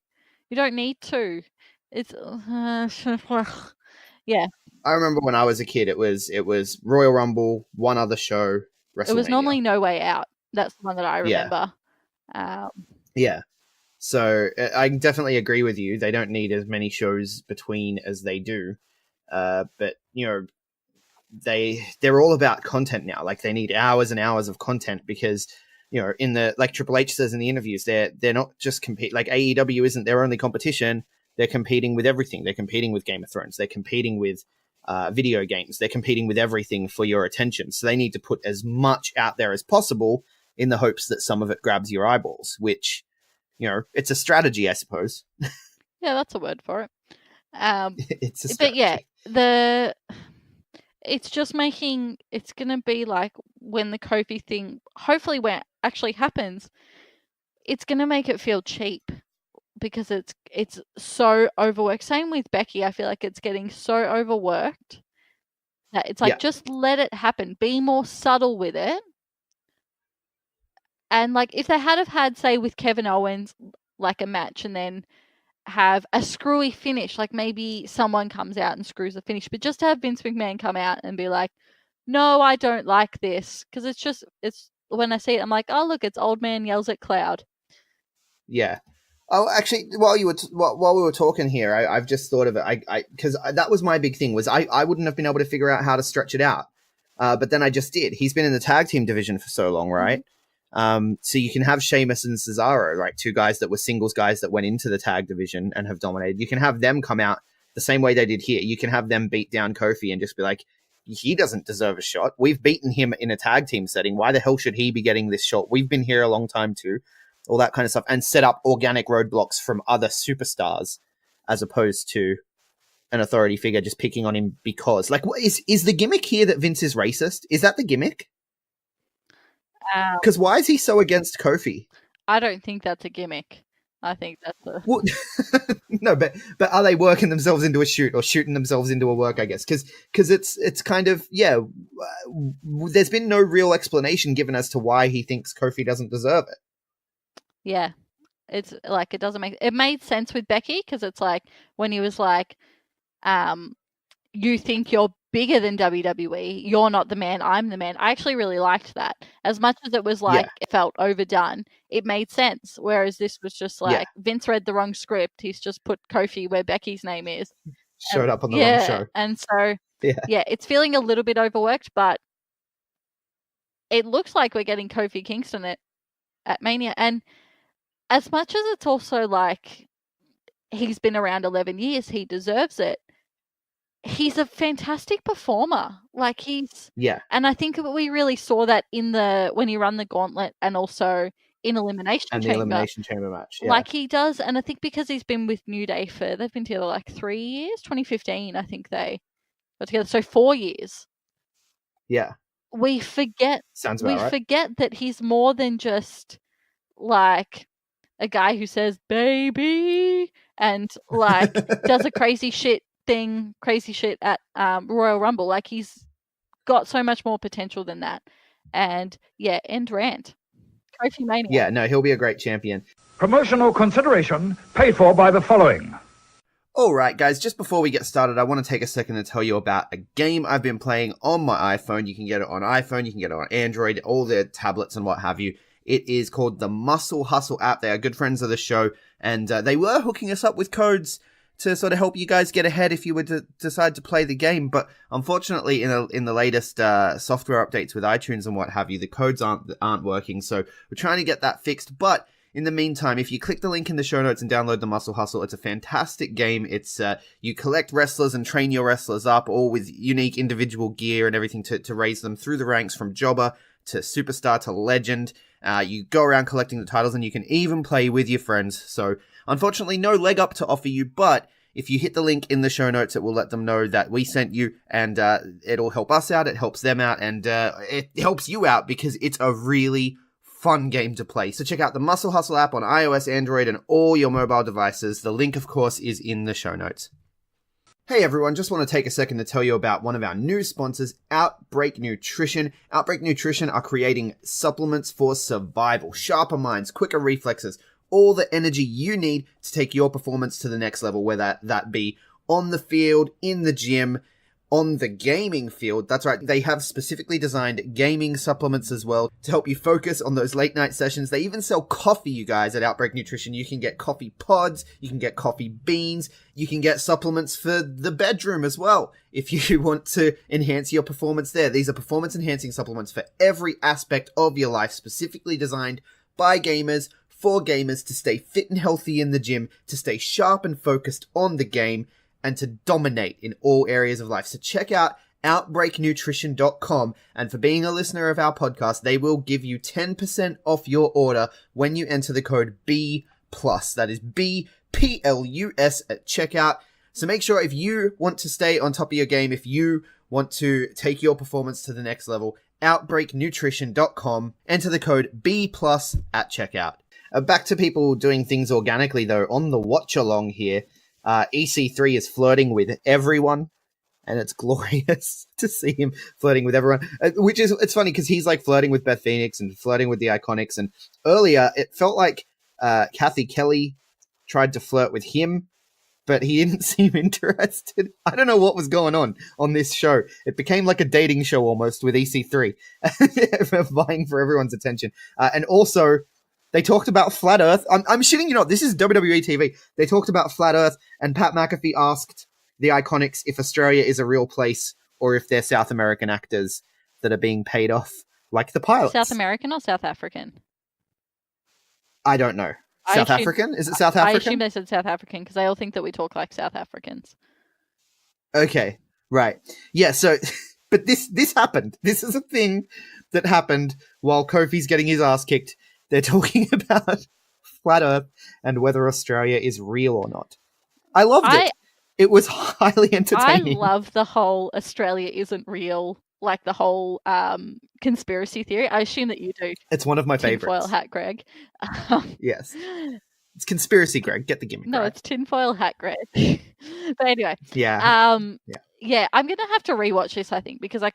You don't need 2. It's, I remember when I was a kid, it was Royal Rumble, one other show, WrestleMania. It was normally No Way Out. That's the one that I remember. So I definitely agree with you. They don't need as many shows between as they do. But, they're all about content now. Like, they need hours and hours of content because, in the, like Triple H says in the interviews, they're not just compete. Like, AEW isn't their only competition. They're competing with everything. They're competing with Game of Thrones. They're competing with video games. They're competing with everything for your attention. So they need to put as much out there as possible in the hopes that some of it grabs your eyeballs, which, it's a strategy, I suppose. Yeah, that's a word for it. It's a strategy. But yeah, it's just it's going to be like when the Kofi thing, hopefully when it actually happens, it's going to make it feel cheap because it's so overworked. Same with Becky. I feel like it's getting so overworked that it's like, just let it happen. Be more subtle with it. And like if they had, say, with Kevin Owens, like a match and then have a screwy finish, like maybe someone comes out and screws the finish, but just to have Vince McMahon come out and be like, no, I don't like this, because it's when I see it, I'm like, oh look, it's old man yells at cloud. Yeah. Oh, actually, while we were talking here, I've just thought of it. Because that was my big thing, was I wouldn't have been able to figure out how to stretch it out, but then I just did. He's been in the tag team division for so long, right? So you can have Sheamus and Cesaro, right? Two guys that were singles guys that went into the tag division and have dominated. You can have them come out the same way they did here. You can have them beat down Kofi and just be like, he doesn't deserve a shot. We've beaten him in a tag team setting. Why the hell should he be getting this shot? We've been here a long time too. All that kind of stuff. And set up organic roadblocks from other superstars as opposed to an authority figure just picking on him because. Like, what is the gimmick here that Vince is racist? Is that the gimmick? Because why is he so against Kofi? I don't think that's a gimmick. I think that's a... Well, no, but are they working themselves into a shoot or shooting themselves into a work, I guess? Because it's kind of, there's been no real explanation given as to why he thinks Kofi doesn't deserve it. Yeah. It's like, it made sense with Becky, because it's like when he was like, you think you're bigger than WWE, you're not the man, I'm the man. I actually really liked that. As much as it was like, it felt overdone, it made sense. Whereas this was just like, Vince read the wrong script. He's just put Kofi where Becky's name is. Showed up on the wrong show. And so, it's feeling a little bit overworked, but it looks like we're getting Kofi Kingston at Mania. And as much as it's also like, he's been around 11 years, he deserves it. He's a fantastic performer. Like and I think we really saw that when he ran the gauntlet and also in Elimination Chamber. And the Elimination Chamber match. Yeah. Like he does. And I think because he's been with New Day they've been together like 3 years, 2015, I think they got together. So 4 years. Yeah. We forget. Sounds about right. Forget that he's more than just like a guy who says, baby, and like does a crazy shit at Royal Rumble. Like he's got so much more potential than that. And end rant. Kofi Mania. Yeah, no, he'll be a great champion. Promotional consideration paid for by the following. All right, guys, just before we get started, I want to take a second to tell you about a game I've been playing on my iPhone. You can get it on iPhone, you can get it on Android, all the tablets and what have you. It is called the Muscle Hustle app. They are good friends of the show, and they were hooking us up with codes to sort of help you guys get ahead if you were to decide to play the game. But unfortunately, in the latest software updates with iTunes and what have you, the codes aren't working. So we're trying to get that fixed. But in the meantime, if you click the link in the show notes and download the Muscle Hustle, it's a fantastic game. It's you collect wrestlers and train your wrestlers up, all with unique individual gear and everything to raise them through the ranks from jobber to superstar to legend. You go around collecting the titles, and you can even play with your friends. So unfortunately, no leg up to offer you, but if you hit the link in the show notes, it will let them know that we sent you, and it'll help us out, it helps them out, and it helps you out because it's a really fun game to play. So check out the Muscle Hustle app on iOS, Android, and all your mobile devices. The link, of course, is in the show notes. Hey everyone, just want to take a second to tell you about one of our new sponsors, Outbreak Nutrition. Outbreak Nutrition are creating supplements for survival, sharper minds, quicker reflexes, all the energy you need to take your performance to the next level, whether that be on the field, in the gym, on the gaming field. That's right, they have specifically designed gaming supplements as well to help you focus on those late night sessions. They even sell coffee, you guys, at Outbreak Nutrition. You can get coffee pods, you can get coffee beans, you can get supplements for the bedroom as well if you want to enhance your performance there. These are performance enhancing supplements for every aspect of your life, specifically designed by gamers, for gamers, to stay fit and healthy in the gym, to stay sharp and focused on the game. and to dominate in all areas of life. So check out outbreaknutrition.com, and for being a listener of our podcast, they will give you 10% off your order when you enter the code B+. That is BPLUS at checkout. So make sure, if you want to stay on top of your game, if you want to take your performance to the next level, outbreaknutrition.com, enter the code B+ at checkout. Back to people doing things organically, though. On the watch along here, EC3 is flirting with everyone, and it's glorious to see him flirting with everyone. It's funny because he's like flirting with Beth Phoenix and flirting with the Iconics. And earlier, it felt like Kathy Kelly tried to flirt with him, but he didn't seem interested. I don't know what was going on this show. It became like a dating show almost with EC3, vying for everyone's attention. And also, they talked about Flat Earth. I'm shitting you not. This is WWE TV. They talked about Flat Earth, and Pat McAfee asked the Iconics if Australia is a real place or if they're South American actors that are being paid off like the pilots. South American or South African? I don't know. South African? Is it South African? I assume they said South African because they all think that we talk like South Africans. Okay, right. Yeah, so, but this happened. This is a thing that happened while Kofi's getting his ass kicked. They're talking about Flat Earth and whether Australia is real or not. I loved it. It was highly entertaining. I love the whole Australia isn't real, like the whole conspiracy theory. I assume that you do. It's one of my favorites. Tinfoil hat Greg. Yes. It's conspiracy Greg. Get the gimmick. No, right. It's tinfoil hat Greg. But anyway. Yeah. Yeah, I'm going to have to rewatch this, I think, because I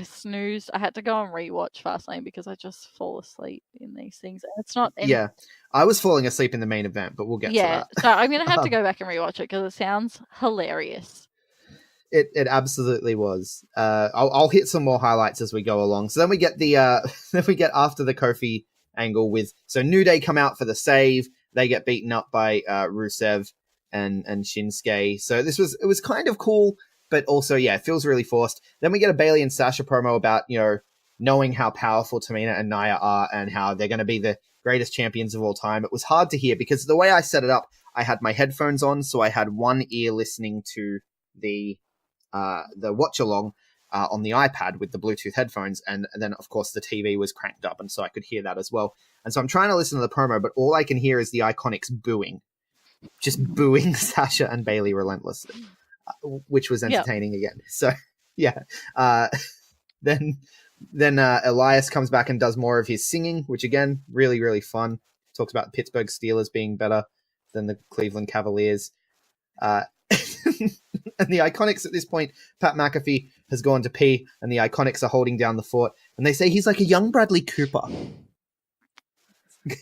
snoozed. I had to go and rewatch Fastlane because I just fall asleep in these things. It's not... Yeah. I was falling asleep in the main event, but we'll get to that. So I'm going to have to go back and rewatch it because it sounds hilarious. It absolutely was. I'll hit some more highlights as we go along. So then we get then we get after the Kofi angle with... So New Day come out for the save. They get beaten up by Rusev and Shinsuke. So it was kind of cool, but also, yeah, it feels really forced. Then we get a Bayley and Sasha promo about, knowing how powerful Tamina and Nia are and how they're going to be the greatest champions of all time. It was hard to hear because the way I set it up, I had my headphones on, so I had one ear listening to the watch along on the iPad with the Bluetooth headphones, and then of course the TV was cranked up, and so I could hear that as well. And so I'm trying to listen to the promo, but all I can hear is the Iconics booing, just booing Sasha and Bayley relentlessly, which was entertaining again. So yeah, then Elias comes back and does more of his singing, which again, really, really fun. Talks about the Pittsburgh Steelers being better than the Cleveland Cavaliers. And the Iconics at this point, Pat McAfee has gone to pee, and the Iconics are holding down the fort, and they say he's like a young Bradley Cooper.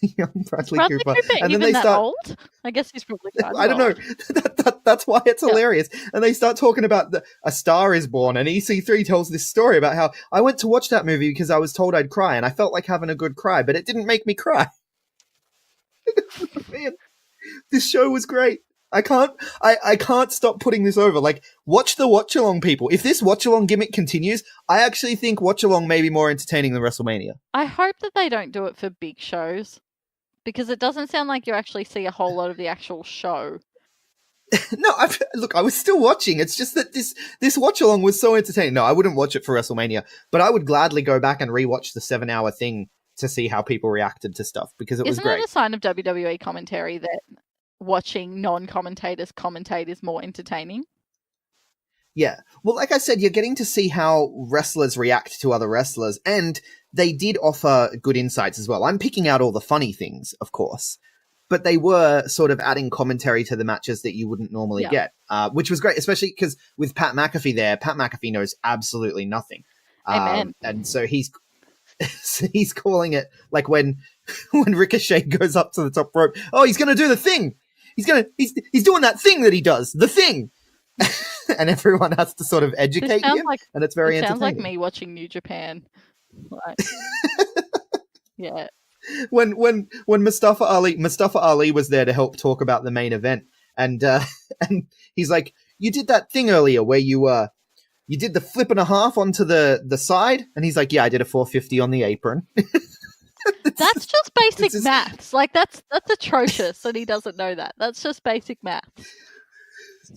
Young Bradley Cooper. And then they start old? I guess he's probably I don't know. That's why it's hilarious. And they start talking about A Star Is Born, and EC3 tells this story about how I went to watch that movie because I was told I'd cry, and I felt like having a good cry, but it didn't make me cry. Man, this show was great. I can't stop putting this over. Like, watch the watch-along, people. If this watch-along gimmick continues, I actually think watch-along may be more entertaining than WrestleMania. I hope that they don't do it for big shows, because it doesn't sound like you actually see a whole lot of the actual show. No, look, I was still watching. It's just that this watch-along was so entertaining. No, I wouldn't watch it for WrestleMania, but I would gladly go back and rewatch the 7-hour thing to see how people reacted to stuff, because it was great. Isn't it a sign of WWE commentary that watching non-commentators commentate is more entertaining? Yeah. Well, like I said, you're getting to see how wrestlers react to other wrestlers, and they did offer good insights as well. I'm picking out all the funny things, of course, but they were sort of adding commentary to the matches that you wouldn't normally get, which was great, especially because with Pat McAfee there, Pat McAfee knows absolutely nothing. Amen. And so he's calling it like when Ricochet goes up to the top rope, oh, he's going to do the thing. He's doing that thing that he does, the thing. And everyone has to sort of educate him, and it's very entertaining. Sounds like me watching New Japan. Like, yeah. When Mustafa Ali was there to help talk about the main event, and he's like, you did that thing earlier where you did the flip and a half onto the side, and he's like, yeah, I did a 450 on the apron. That's just basic maths. Like, that's atrocious, and he doesn't know that. That's just basic maths.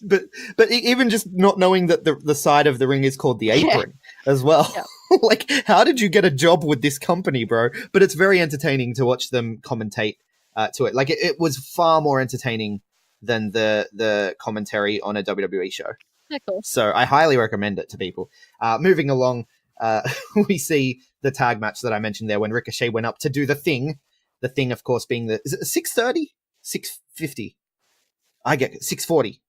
but even just not knowing that the side of the ring is called the apron as well. Yeah. Like, how did you get a job with this company, bro? But it's very entertaining to watch them commentate to it. Like, it was far more entertaining than the commentary on a WWE show. Yeah, cool. So I highly recommend it to people. Moving along, we see the tag match that I mentioned there when Ricochet went up to do the thing. The thing, of course, being is it 6:30? 6:50? I get 6:40.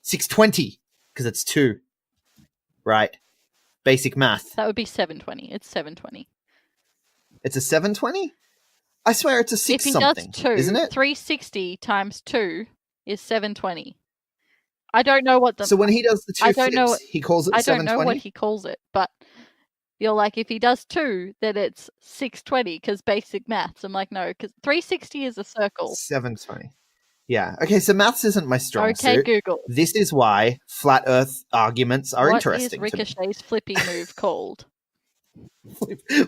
6:20, because it's 2. Right. Basic math. That would be 7:20. It's 7:20. It's a 7:20? I swear it's a 6 If he something, does 2, isn't it? 360 times 2 is 7:20. I don't know what the... So when he does the 2 I don't know- flips, he calls it 7:20? I don't know what he calls it, but you're like, if he does 2, then it's 6:20 because basic maths. I'm like, no, because 360 is a circle. 7:20. Yeah. Okay, so maths isn't my strong Okay, suit. Google. This is why flat Earth arguments are interesting. What is Ricochet's flippy move called?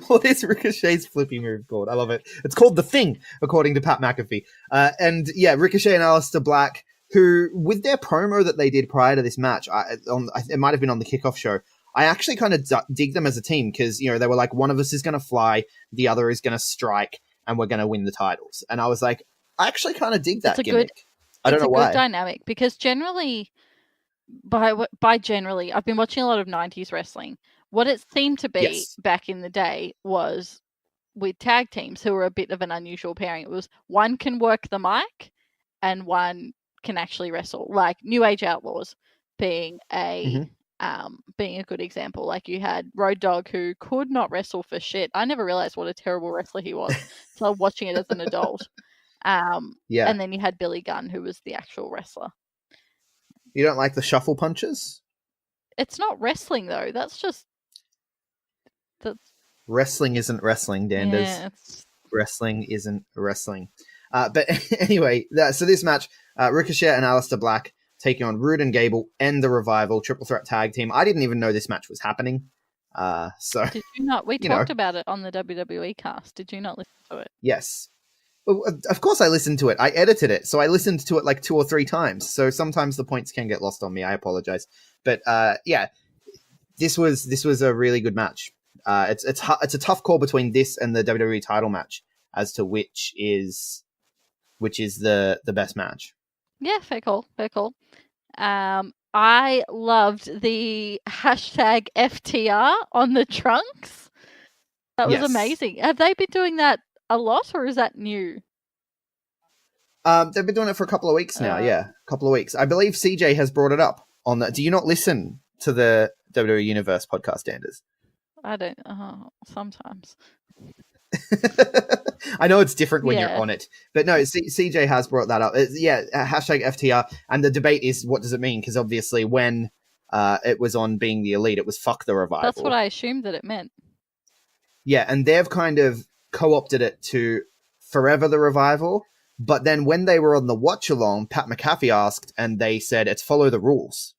What is Ricochet's flippy move called? I love it. It's called the Thing, according to Pat McAfee. And yeah, Ricochet and Aleister Black, who, with their promo that they did prior to this match, it might have been on the kickoff show, I actually kind of dig them as a team because, you know, they were like, one of us is going to fly, the other is going to strike, and we're going to win the titles. And I was like, I actually kind of dig that gimmick. I don't know why. It's a good dynamic because generally, by generally, I've been watching a lot of 90s wrestling. What it seemed to be back in the day was with tag teams who were a bit of an unusual pairing. It was one can work the mic and one can actually wrestle, like New Age Outlaws being a good example. Like you had Road Dogg, who could not wrestle for shit. I never realized what a terrible wrestler he was until watching it as an adult. And then you had Billy Gunn, who was the actual wrestler. You don't like the shuffle punches? It's not wrestling though. Wrestling isn't wrestling, Danders. Yeah, Wrestling isn't wrestling. But anyway, so this match, Ricochet and Aleister Black taking on Rude and Gable and the Revival triple threat tag team. I didn't even know this match was happening. So did you not? We talked about it on the WWE cast. Did you not listen to it? Yes. Well, of course I listened to it. I edited it, so I listened to it like 2 or 3 times. So sometimes the points can get lost on me. I apologize. But yeah, this was a really good match. It's a tough call between this and the WWE title match as to which is the best match. Yeah, fair call. I loved the hashtag FTR on the trunks. That was amazing. Have they been doing that a lot, or is that new? They've been doing it for a couple of weeks now. Yeah, a couple of weeks. I believe CJ has brought it up on that. Do you not listen to the WWE Universe podcast, Anders? I don't. Sometimes. I know it's different when you're on it, but no, CJ has brought that up. Hashtag FTR, and the debate is, what does it mean? Because obviously when it was on Being the Elite, it was fuck the Revival. That's what I assumed that it meant. Yeah, and they've kind of co-opted it to Forever the Revival, but then when they were on the watch-along, Pat McAfee asked, and they said it's follow the rules.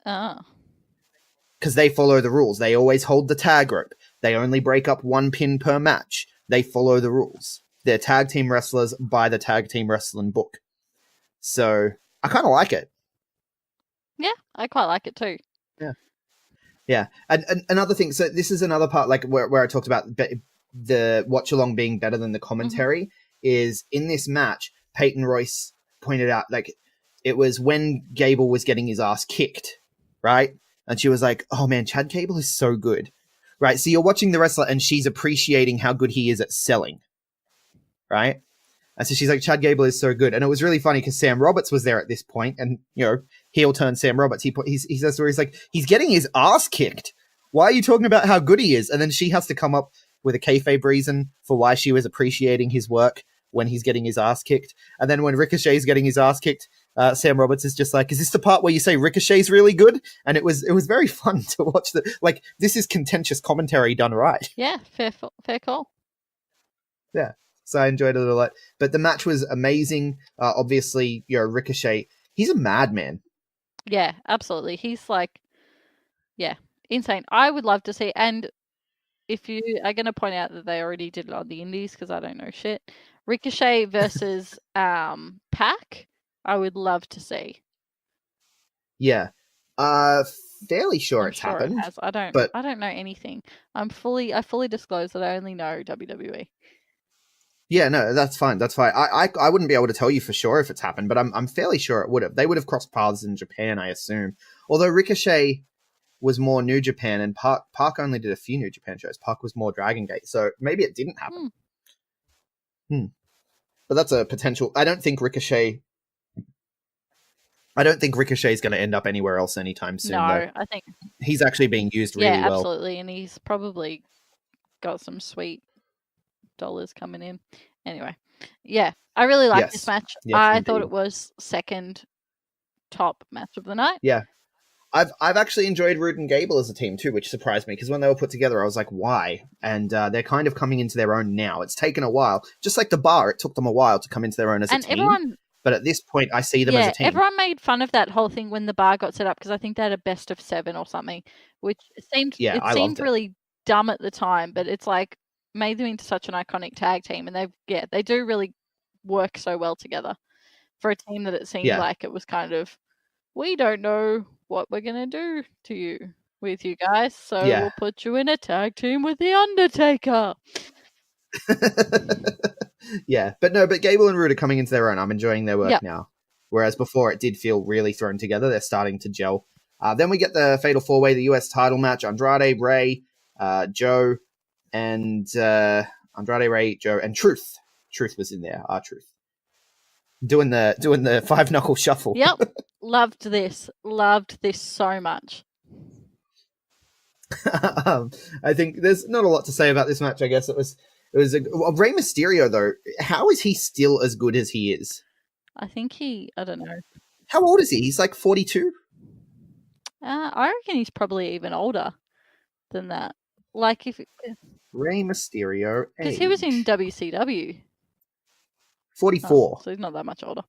Oh. Because they follow the rules. They always hold the tag rope. They only break up 1 pin per match. They follow the rules. They're tag team wrestlers by the tag team wrestling book. So I kind of like it. Yeah, I quite like it too. Yeah. And another thing, so this is another part, like where I talked about the watch along being better than the commentary, is in this match, Peyton Royce pointed out, like, it was when Gable was getting his ass kicked, right? And she was like, oh man, Chad Gable is so good. Right, so you're watching the wrestler and she's appreciating how good he is at selling, right? And so she's like, Chad Gable is so good. And it was really funny because Sam Roberts was there at this point, and, you know, heel turn Sam Roberts. He says to her, he's like, he's getting his ass kicked. Why are you talking about how good he is? And then she has to come up with a kayfabe reason for why she was appreciating his work when he's getting his ass kicked. And then when Ricochet's getting his ass kicked, Sam Roberts is just like, is this the part where you say Ricochet's really good? And it was very fun to watch. This is contentious commentary done right. Yeah, fair call. Yeah, so I enjoyed it a lot. But the match was amazing. Obviously, you know, Ricochet, he's a madman. Yeah, absolutely. He's like, yeah, insane. I would love to see, and if you are going to point out that they already did it on the indies, because I don't know shit, Ricochet versus Pac I would love to see. Yeah. Fairly sure I'm it's sure happened. it has. I don't know anything. I fully disclose that I only know WWE. Yeah, no, that's fine. That's fine. I wouldn't be able to tell you for sure if it's happened, but I'm fairly sure it would have. They would have crossed paths in Japan, I assume. Although Ricochet was more New Japan, and Park only did a few New Japan shows. Park was more Dragon Gate, so maybe it didn't happen. But that's a potential. I don't think Ricochet is going to end up anywhere else anytime soon. No, though. I think He's actually being used really well. Yeah, absolutely, and he's probably got some sweet dollars coming in. Anyway, yeah, I really like this match. Yes, I indeed. thought it was second top match of the night. Yeah. I've actually enjoyed Roode and Gable as a team too, which surprised me because when they were put together, I was like, why? And they're kind of coming into their own now. It's taken a while. Just like the Bar, it took them a while to come into their own as a team. But at this point, I see them as a team. Everyone made fun of that whole thing when the Bar got set up because I think they had a best of 7 or something, which seemed seemed really dumb at the time, but it's like made them into such an iconic tag team, and they do really work so well together for a team that it seemed like it was kind of, we don't know what we're gonna do to you with you guys, so we'll put you in a tag team with the Undertaker. But Gable and Roode are coming into their own. I'm enjoying their work now. Whereas before it did feel really thrown together. They're starting to gel. Then we get the Fatal 4-Way, the US title match. Andrade, Ray, Joe, and Andrade, Ray, Joe, and Truth. Truth was in there. Truth. Doing the 5-knuckle shuffle. Yep. Loved this so much. I think there's not a lot to say about this match. I guess it was Rey Mysterio though. How is he still as good as he is? I think I don't know. How old is he? He's like 42. I reckon he's probably even older than that. Like if Rey Mysterio, because he was in WCW. 44. So he's not that much older.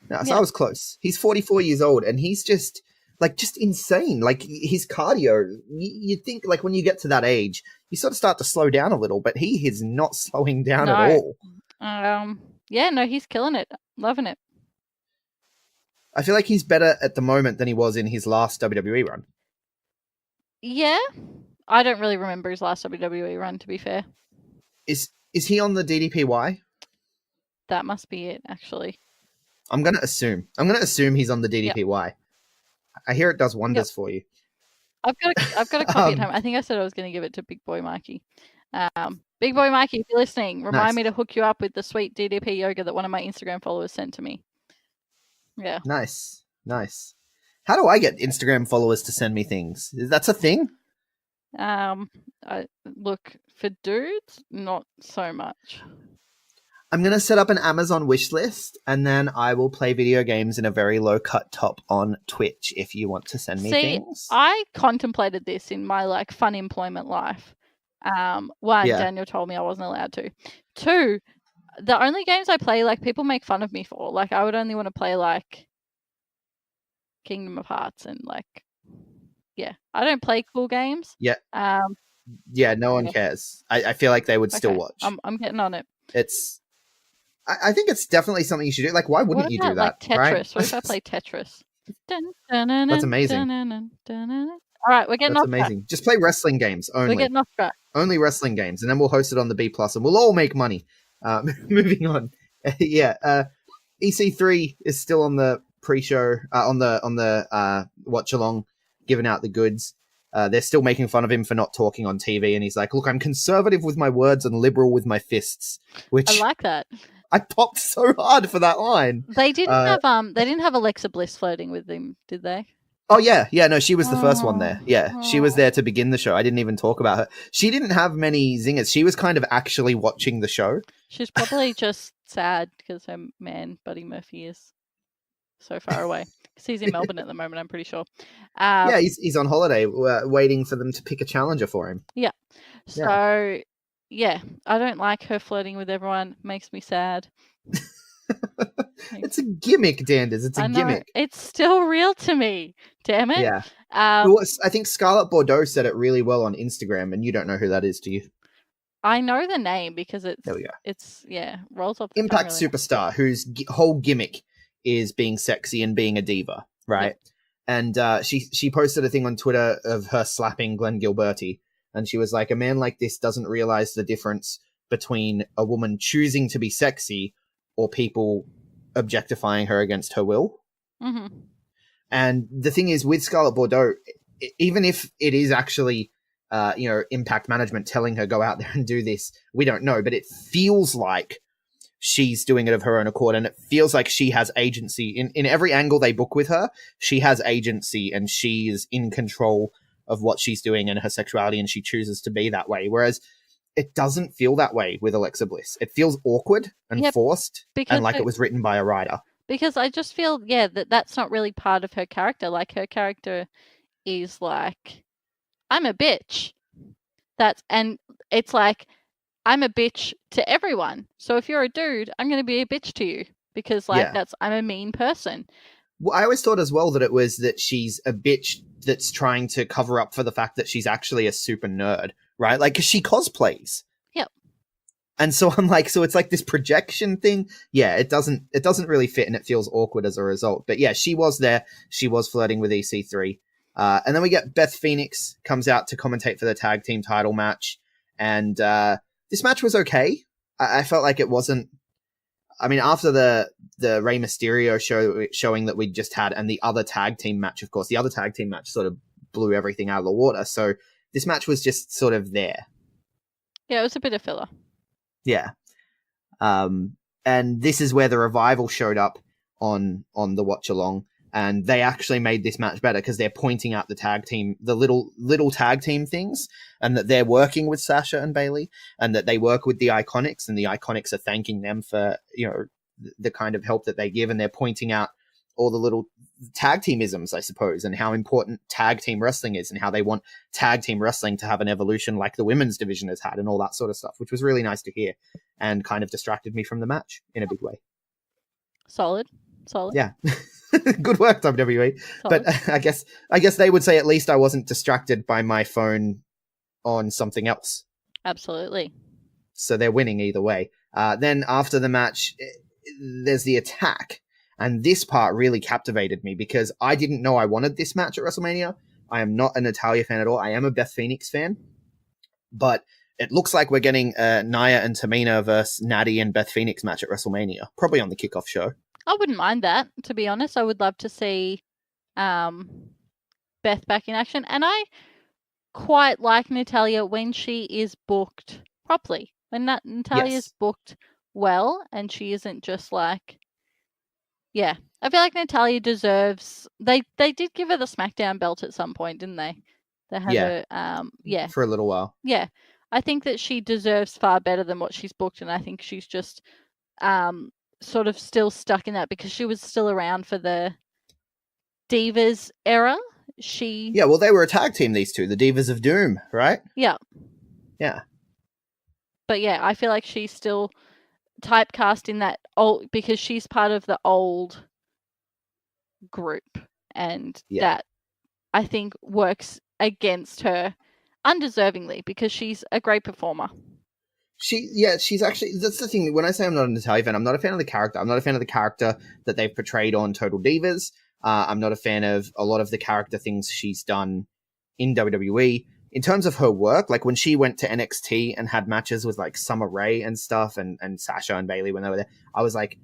So I was close. He's 44 years old, and he's just insane. Like his cardio, you think like when you get to that age, you sort of start to slow down a little, but he is not slowing down at all. He's killing it, loving it. I feel like he's better at the moment than he was in his last WWE run. Yeah, I don't really remember his last WWE run, to be fair. Is he on the DDPY? That must be it, actually. I'm gonna assume he's on the DDPY. Yep. I hear it does wonders for you. I've got a copy at home. I think I said I was going to give it to Big Boy Mikey. Big Boy Mikey, if you're listening, remind me to hook you up with the sweet DDP yoga that one of my Instagram followers sent to me. Yeah. Nice. How do I get Instagram followers to send me things? That's a thing? Look, for dudes, not so much. I'm going to set up an Amazon wish list, and then I will play video games in a very low-cut top on Twitch if you want to send me things. I contemplated this in my, fun employment life. One, Daniel told me I wasn't allowed to. Two, the only games I play, people make fun of me for. I would only want to play, Kingdom of Hearts and, I don't play cool games. Yeah. No one cares. I feel like they would still watch. I'm getting on it. I think it's definitely something you should do. Why wouldn't you do that? Tetris. Right? What if I play Tetris? That's amazing. All right, we're getting off track. Amazing. Just play wrestling games only. We're getting off track. Only wrestling games, and then we'll host it on the B+, and we'll all make money. Moving on. EC3 is still on the pre-show, on the watch-along, giving out the goods. They're still making fun of him for not talking on TV, and he's like, look, I'm conservative with my words and liberal with my fists. Which I like that. I popped so hard for that line. They didn't have Alexa Bliss flirting with him, did they? Oh yeah, no, she was the first one there. Yeah, she was there to begin the show. I didn't even talk about her. She didn't have many zingers. She was kind of actually watching the show. She's probably just sad because her man, Buddy Murphy, is so far away. Because he's in Melbourne at the moment, I'm pretty sure. He's on holiday, waiting for them to pick a challenger for him. Yeah. So, I don't like her flirting with everyone. Makes me sad. It's a gimmick, Danders. It's a gimmick. It's still real to me. Damn it. Yeah. I think Scarlett Bordeaux said it really well on Instagram, and you don't know who that is, do you? I know the name because it's... There we go. It's, rolls off the Impact tongue, really. superstar whose whole gimmick is being sexy and being a diva, right? And she posted a thing on Twitter of her slapping Glenn Gilberti, and she was like, a man like this doesn't realize the difference between a woman choosing to be sexy or people objectifying her against her will. Mm-hmm. And the thing is, with Scarlett Bordeaux, even if it is actually, Impact management telling her go out there and do this, we don't know, but it feels like she's doing it of her own accord, and it feels like she has agency in every angle they book with her. She has agency, and she is in control of what she's doing and her sexuality, and she chooses to be that way. Whereas it doesn't feel that way with Alexa Bliss. It feels awkward and forced, and like it was written by a writer. Because I just feel, that's not really part of her character. Like, her character is like, I'm a bitch. And it's like, I'm a bitch to everyone. So if you're a dude, I'm going to be a bitch to you. Because, I'm a mean person. Well, I always thought as well that it was that she's a bitch that's trying to cover up for the fact that she's actually a super nerd, right? Like, 'cause she cosplays. Yep. And so I'm like, so it's like this projection thing. Yeah, it doesn't really fit, and it feels awkward as a result. But yeah, she was there. She was flirting with EC3. And then we get Beth Phoenix comes out to commentate for the tag team title match. And this match was okay. I felt like it wasn't. I mean, after the Rey Mysterio showing that we just had, and the other tag team match, of course, the other tag team match sort of blew everything out of the water. So this match was just sort of there. Yeah, it was a bit of filler. Yeah. And this is where the Revival showed up on the watch along, and they actually made this match better because they're pointing out the tag team, the little tag team things, and that they're working with Sasha and Bayley, and that they work with the Iconics, and the Iconics are thanking them for, the kind of help that they give, and they're pointing out all the little tag teamisms, I suppose, and how important tag team wrestling is, and how they want tag team wrestling to have an evolution like the women's division has had, and all that sort of stuff, which was really nice to hear, and kind of distracted me from the match in a big way. Solid. Yeah. Good work, WWE. Solid. But I guess they would say at least I wasn't distracted by my phone on something else. Absolutely. So they're winning either way. Then after the match, there's the attack. And this part really captivated me because I didn't know I wanted this match at WrestleMania. I am not a Natalya fan at all. I am a Beth Phoenix fan. But it looks like we're getting Nia and Tamina versus Natty and Beth Phoenix match at WrestleMania. Probably on the kickoff show. I wouldn't mind that, to be honest. I would love to see Beth back in action. And I quite like Natalya when she is booked properly. When Natalya's booked well and she isn't just like... Yeah, I feel like Natalya deserves... They did give her the SmackDown belt at some point, didn't they? They had her... For a little while. Yeah. I think that she deserves far better than what she's booked, and I think she's just sort of still stuck in that because she was still around for the Divas era. Yeah, well, they were a tag team, these two, the Divas of Doom, right? Yeah. Yeah. But yeah, I feel like she's still typecast in that old, because she's part of the old group, and that I think works against her undeservingly because she's a great performer. She's actually, that's the thing. When I say I'm not a Natalya fan, I'm not a fan of the character. I'm not a fan of the character that they've portrayed on Total Divas. I'm not a fan of a lot of the character things she's done in WWE. In terms of her work, like when she went to NXT and had matches with like Summer Rae and stuff, and Sasha and Bayley when they were there, I was like,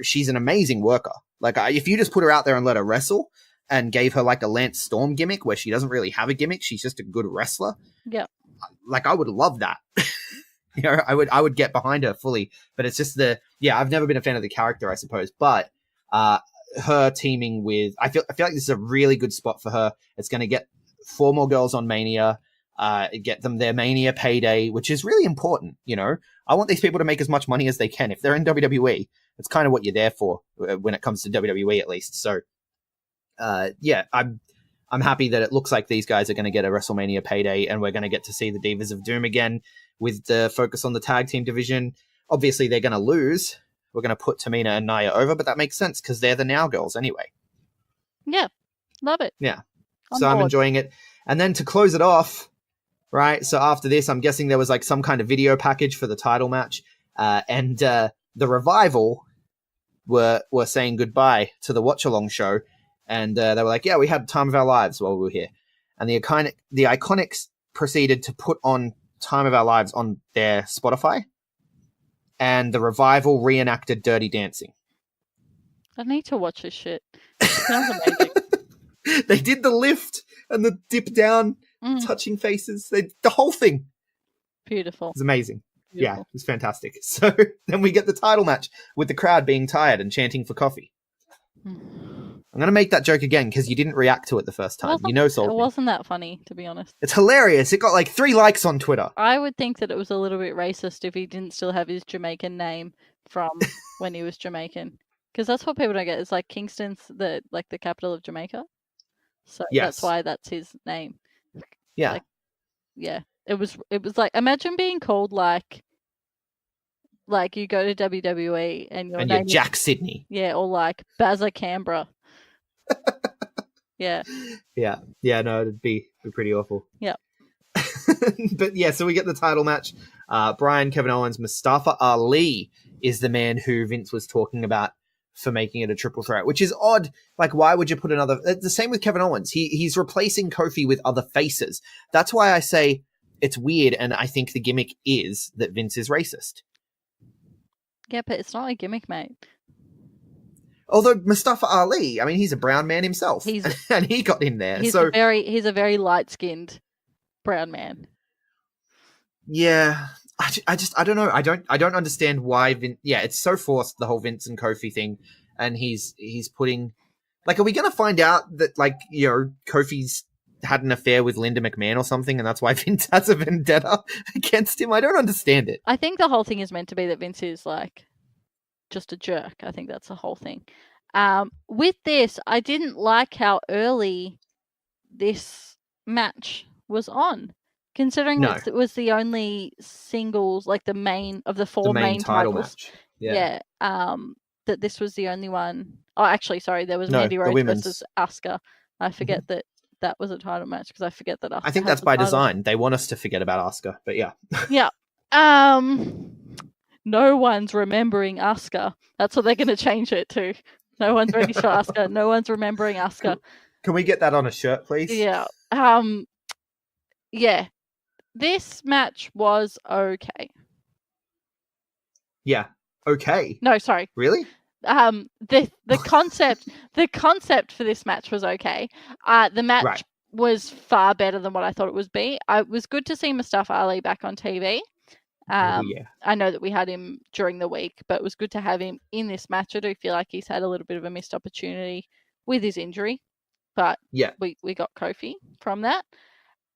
she's an amazing worker. Like if you just put her out there and let her wrestle and gave her like a Lance Storm gimmick where she doesn't really have a gimmick, she's just a good wrestler. Yeah. Like I would love that. I would get behind her fully, but it's just I've never been a fan of the character, I suppose, but her teaming with, I feel like this is a really good spot for her. It's going to get 4 more girls on Mania, get them their Mania payday, which is really important. I want these people to make as much money as they can. If they're in WWE, it's kind of what you're there for when it comes to WWE, at least. So, I'm happy that it looks like these guys are going to get a WrestleMania payday, and we're going to get to see the Divas of Doom again with the focus on the tag team division. Obviously, they're going to lose. We're going to put Tamina and Nia over, but that makes sense because they're the Now Girls anyway. Yeah, love it. Yeah, I'm enjoying it. And then to close it off, right? So after this, I'm guessing there was like some kind of video package for the title match, and the Revival were saying goodbye to the Watchalong show, and they were like, "Yeah, we had time of our lives while we were here," and the Iconics proceeded to put on Time of Our Lives on their Spotify, and the Revival reenacted Dirty Dancing. I need to watch this shit. It sounds amazing. They did the lift and the dip down, touching faces. The whole thing. Beautiful. It's amazing. Beautiful. Yeah, it was fantastic. So then we get the title match with the crowd being tired and chanting for coffee. I'm going to make that joke again because you didn't react to it the first time. You know, it wasn't that funny, to be honest. It's hilarious. It got like 3 likes on Twitter. I would think that it was a little bit racist if he didn't still have his Jamaican name from when he was Jamaican. Because that's what people don't get. It's like Kingston's the capital of Jamaica. So that's why that's his name. Yeah. Like, yeah. It was like, imagine being called like you go to WWE and your name you're Jack Sydney. Yeah, or like Bazza Canberra. Yeah. Yeah. Yeah, no, it'd be pretty awful. Yeah. But yeah, so we get the title match. Bryan, Kevin Owens, Mustafa Ali is the man who Vince was talking about for making it a triple threat, which is odd. Like, why would you put another... The same with Kevin Owens. He's replacing Kofi with other faces. That's why I say it's weird, and I think the gimmick is that Vince is racist. Yeah, but it's not a gimmick, mate. Although Mustafa Ali, I mean, he's a brown man himself, and he got in there. He's a very light-skinned brown man. Yeah, I don't know. I don't understand why it's so forced, the whole Vince and Kofi thing, and he's putting, like, are we going to find out that, like, you know, Kofi's had an affair with Linda McMahon or something, and that's why Vince has a vendetta against him? I don't understand it. I think the whole thing is meant to be that Vince is like just a jerk. I think that's the whole thing. With this, I didn't like how early this match was on, considering it was the only singles, like the main of the 4 main title match. Yeah. That this was the only one. Oh, actually, sorry, there was Mandy Rose versus Asuka. I forget that was a title match because I forget that Asuka. I think that's by design. They want us to forget about Asuka, but yeah. Yeah. No one's remembering Asuka. That's what they're going to change it to. No one's ready for Asuka. No one's remembering Asuka. Can we get that on a shirt, please? Yeah. Yeah. This match was okay. Yeah. Okay. No, sorry. Really? The concept for this match was okay. The match was far better than what I thought it would be. It was good to see Mustafa Ali back on TV. I know that we had him during the week, but it was good to have him in this match. I do feel like he's had a little bit of a missed opportunity with his injury, but we got Kofi from that.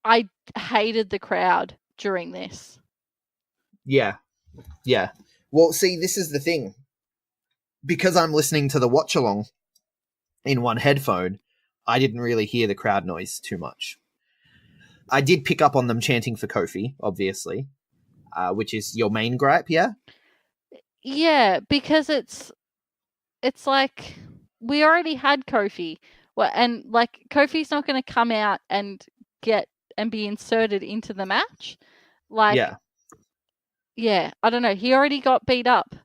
I hated the crowd during this. Yeah. Well, see, this is the thing. Because I'm listening to the watch-along in one headphone, I didn't really hear the crowd noise too much. I did pick up on them chanting for Kofi, obviously. Which is your main gripe, yeah? Yeah, because it's like we already had Kofi, and like Kofi's not going to come out and be inserted into the match. Like, yeah, I don't know. He already got beat up.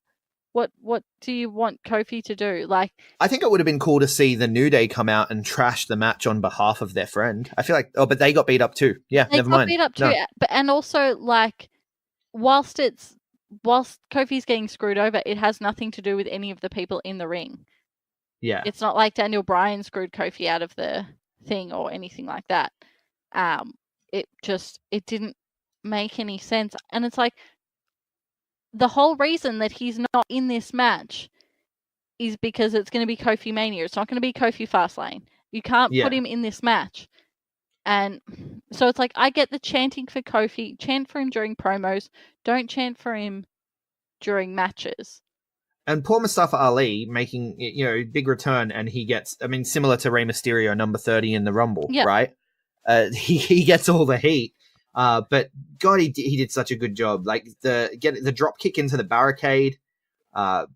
What do you want Kofi to do? Like, I think it would have been cool to see the New Day come out and trash the match on behalf of their friend. I feel like, but they got beat up too. Yeah, never mind. They got beat up too, but and also like. Whilst Kofi's getting screwed over, it has nothing to do with any of the people in the ring. Yeah. It's not like Daniel Bryan screwed Kofi out of the thing or anything like that. It didn't make any sense. And it's like the whole reason that he's not in this match is because it's going to be Kofi Mania. It's not going to be Kofi Fastlane. You can't put him in this match. And so it's like, I get the chanting for Kofi. Chant for him during promos. Don't chant for him during matches. And poor Mustafa Ali making, big return, and he gets, similar to Rey Mysterio, number 30 in the Rumble, right? He gets all the heat. But God, he did such a good job. Like the drop kick into the barricade, that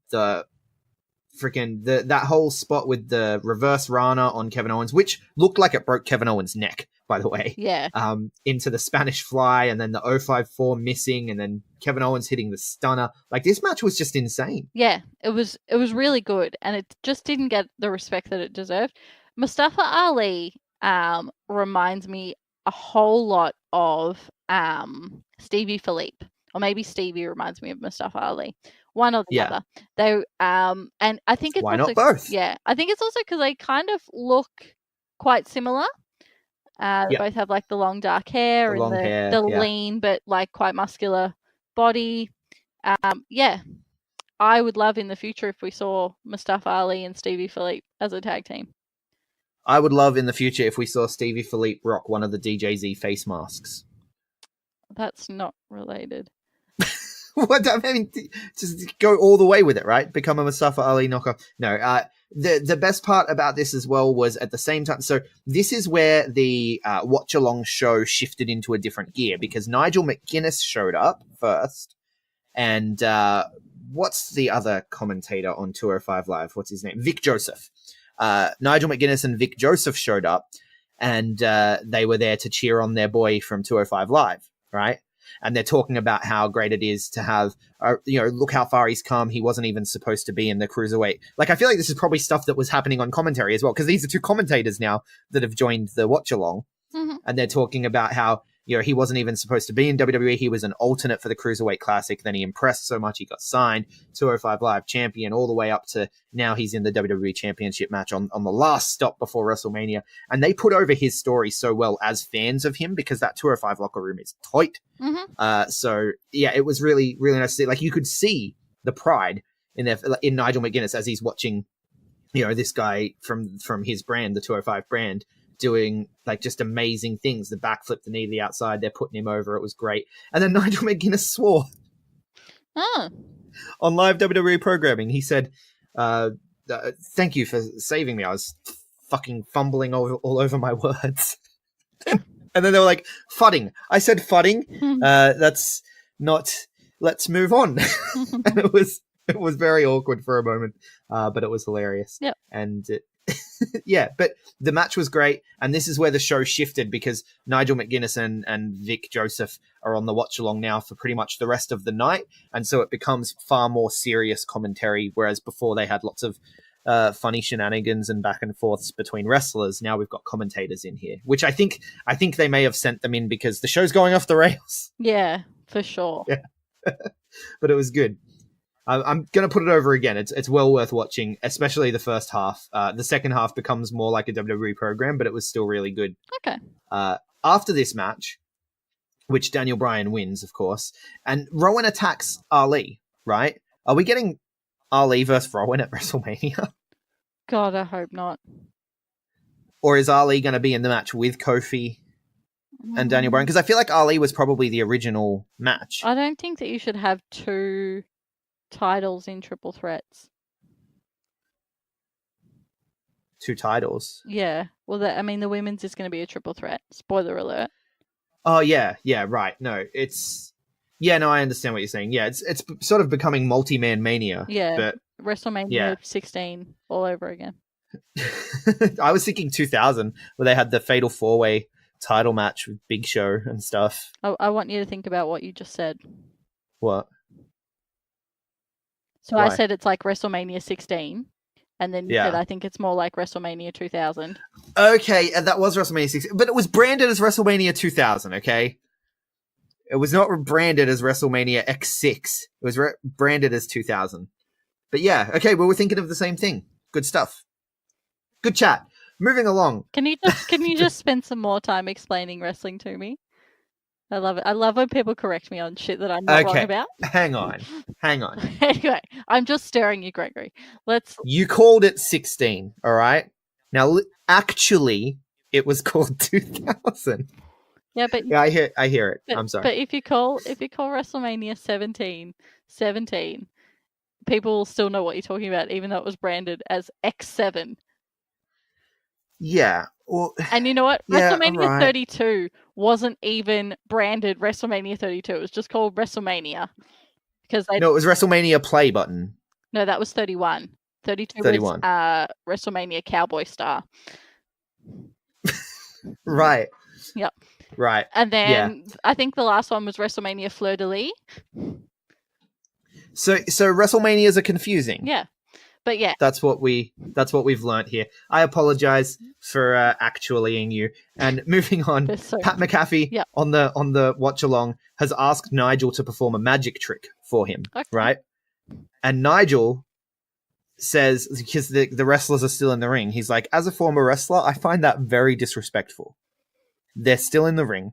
whole spot with the reverse Rana on Kevin Owens, which looked like it broke Kevin Owens' neck, by the way. Yeah. Into the Spanish Fly, and then the 054 missing, and then Kevin Owens hitting the stunner. Like, this match was just insane. Yeah, it was really good, and it just didn't get the respect that it deserved. Mustafa Ali reminds me a whole lot of Stevie Philippe, or maybe Stevie reminds me of Mustafa Ali. One or the other. They and I think it's why also, not both? Yeah, I think it's also because they kind of look quite similar. They both have like the long dark hair and the lean but like quite muscular body. I would love in the future if we saw Mustafa Ali and Stevie Philippe as a tag team. I would love in the future if we saw Stevie Philippe rock one of the DJZ face masks. That's not related. What I mean, just go all the way with it, right? Become a Mustafa Ali knockoff. No, the best part about this as well was at the same time. So this is where the watch along show shifted into a different gear, because Nigel McGuinness showed up first, and what's the other commentator on 205 Live? What's his name? Vic Joseph. Nigel McGuinness and Vic Joseph showed up, and they were there to cheer on their boy from 205 Live, right? And they're talking about how great it is to have, look how far he's come. He wasn't even supposed to be in the cruiserweight. Like, I feel like this is probably stuff that was happening on commentary as well, because these are two commentators now that have joined the watch along, and they're talking about how, he wasn't even supposed to be in WWE. He was an alternate for the Cruiserweight Classic. Then he impressed so much, he got signed, 205 Live champion, all the way up to now he's in the WWE Championship match on the last stop before WrestleMania. And they put over his story so well as fans of him, because that 205 locker room is tight. So, yeah, it was really, really nice to see. Like, you could see the pride in Nigel McGuinness as he's watching, this guy from his brand, the 205 brand, doing like just amazing things. The backflip, the knee to the outside, they're putting him over. It was great. And then Nigel McGuinness swore on live WWE programming. He said, thank you for saving me. I was fucking fumbling all over my words. And then they were like, fudding. I said fudding. That's not, let's move on. And it was very awkward for a moment, but it was hilarious. Yeah. And yeah, but the match was great, and this is where the show shifted, because Nigel McGuinness and Vic Joseph are on the watch along now for pretty much the rest of the night, and so it becomes far more serious commentary, whereas before they had lots of funny shenanigans and back and forths between wrestlers. Now we've got commentators in here, which I think they may have sent them in because the show's going off the rails. Yeah, for sure. Yeah. But it was good. I'm going to put it over again. It's well worth watching, especially the first half. The second half becomes more like a WWE program, but it was still really good. Okay. After this match, which Daniel Bryan wins, of course, and Rowan attacks Ali, right? Are we getting Ali versus Rowan at WrestleMania? God, I hope not. Or is Ali going to be in the match with Kofi and Daniel Bryan? Because I feel like Ali was probably the original match. I don't think that you should have two titles in triple threats. Two titles? Yeah. Well, the women's is going to be a triple threat. Spoiler alert. Oh, yeah. Yeah, right. No, it's... Yeah, no, I understand what you're saying. Yeah, it's sort of becoming multi-man mania. Yeah. But WrestleMania 16 all over again. I was thinking 2000, where they had the Fatal 4-Way title match with Big Show and stuff. I want you to think about what you just said. What? So Why? I said it's like WrestleMania 16, and then you said I think it's more like WrestleMania 2000. Okay, that was WrestleMania 16, but it was branded as WrestleMania 2000, okay? It was not branded as WrestleMania X6. It was branded as 2000. But yeah, okay, well, we're thinking of the same thing. Good stuff. Good chat. Moving along. Can you just spend some more time explaining wrestling to me? I love it. I love when people correct me on shit that I'm not wrong about. Hang on. Anyway, I'm just staring you, Gregory. You called it 16, all right? Now, actually, it was called 2000. Yeah, but yeah, I hear it. I'm sorry. But if you call WrestleMania 17, people will still know what you're talking about, even though it was branded as X7. Yeah. Well, and you know what? Yeah, WrestleMania 32 wasn't even branded WrestleMania 32. It was just called WrestleMania. No, it was WrestleMania play button. No, that was 31. 32 31. Was WrestleMania Cowboy Star. Right. Yep. Right. And then I think the last one was WrestleMania Fleur de Lis. So WrestleManias are confusing. Yeah. But yeah. That's what we've learnt here. I apologize for actuallying you. And moving on, Pat McAfee on the watch along has asked Nigel to perform a magic trick for him, right? And Nigel says, because the wrestlers are still in the ring, he's like, as a former wrestler, I find that very disrespectful. They're still in the ring.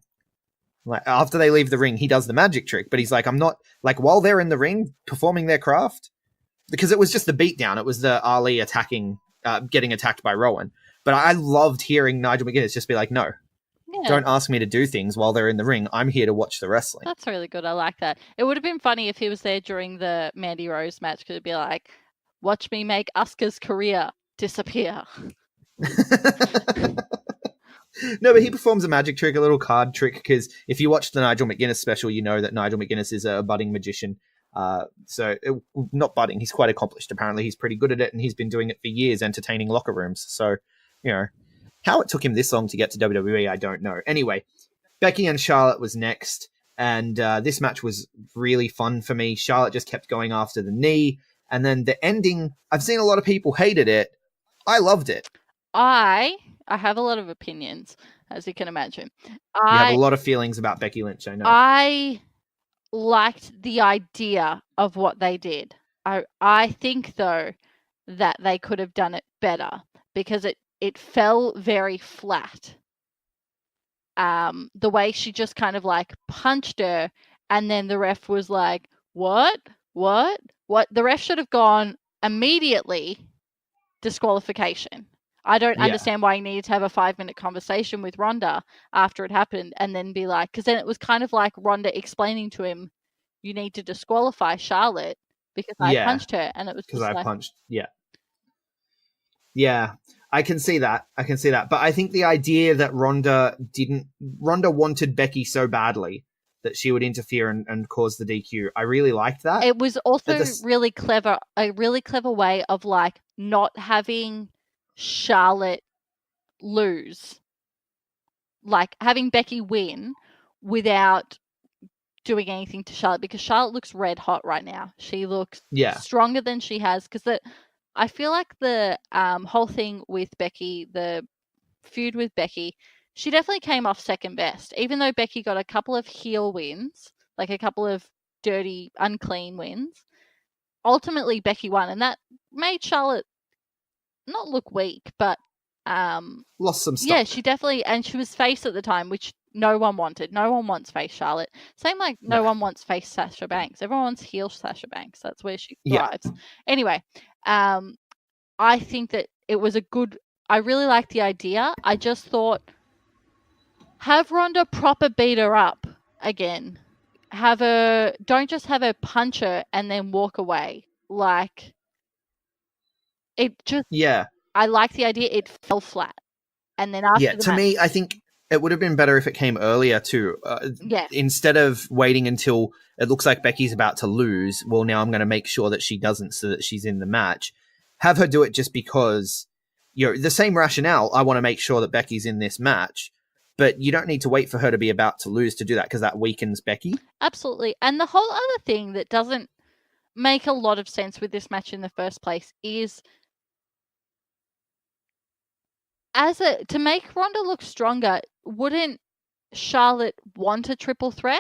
Like, after they leave the ring, he does the magic trick, but he's like, I'm not, like, while they're in the ring performing their craft, because it was just the beatdown. It was the Ali getting attacked by Rowan. But I loved hearing Nigel McGuinness just be like, no, don't ask me to do things while they're in the ring. I'm here to watch the wrestling. That's really good. I like that. It would have been funny if he was there during the Mandy Rose match, because it'd be like, watch me make Asuka's career disappear. No, but he performs a magic trick, a little card trick, because if you watch the Nigel McGuinness special, you know that Nigel McGuinness is a budding magician. Not budding, he's quite accomplished. Apparently he's pretty good at it, and he's been doing it for years, entertaining locker rooms. So, you know, how it took him this long to get to WWE, I don't know. Anyway, Becky and Charlotte was next, and this match was really fun for me. Charlotte just kept going after the knee, and then the ending, I've seen a lot of people hated it. I loved it. I have a lot of opinions, as you can imagine. You have a lot of feelings about Becky Lynch, I know. I liked the idea of what they did. I think, though, that they could have done it better, because it fell very flat. The way she just kind of like punched her, and then the ref was like, what? The ref should have gone immediately, disqualification. I don't understand why he needed to have a 5-minute conversation with Ronda after it happened, and then be like, because then it was kind of like Ronda explaining to him, you need to disqualify Charlotte because I punched her, and it was because I punched. Yeah, I can see that. But I think the idea that Ronda wanted Becky so badly that she would interfere and cause the DQ. I really liked that. It was also really clever, a really clever way of like not having Charlotte lose, like having Becky win without doing anything to Charlotte, because Charlotte looks red hot right now. She looks stronger than she has, because I feel like the whole thing with Becky, the feud with Becky, she definitely came off second best, even though Becky got a couple of heel wins, like a couple of dirty, unclean wins. Ultimately, Becky won, and that made Charlotte not look weak, but lost some stuff. Yeah, she definitely, and she was face at the time, which no one wanted. No one wants face Charlotte. Same like no one wants face Sasha Banks. Everyone wants heel Sasha Banks. That's where she thrives. Anyway, I think that it was I really liked the idea. I just thought, have Ronda proper beat her up again. Don't just have her punch her and then walk away. Like, it just, I like the idea. It fell flat. And then after to me, I think it would have been better if it came earlier too. Instead of waiting until it looks like Becky's about to lose, well, now I'm going to make sure that she doesn't, so that she's in the match. Have her do it just because, the same rationale. I want to make sure that Becky's in this match, but you don't need to wait for her to be about to lose to do that, because that weakens Becky. Absolutely. And the whole other thing that doesn't make a lot of sense with this match in the first place is, to make Ronda look stronger, wouldn't Charlotte want a triple threat?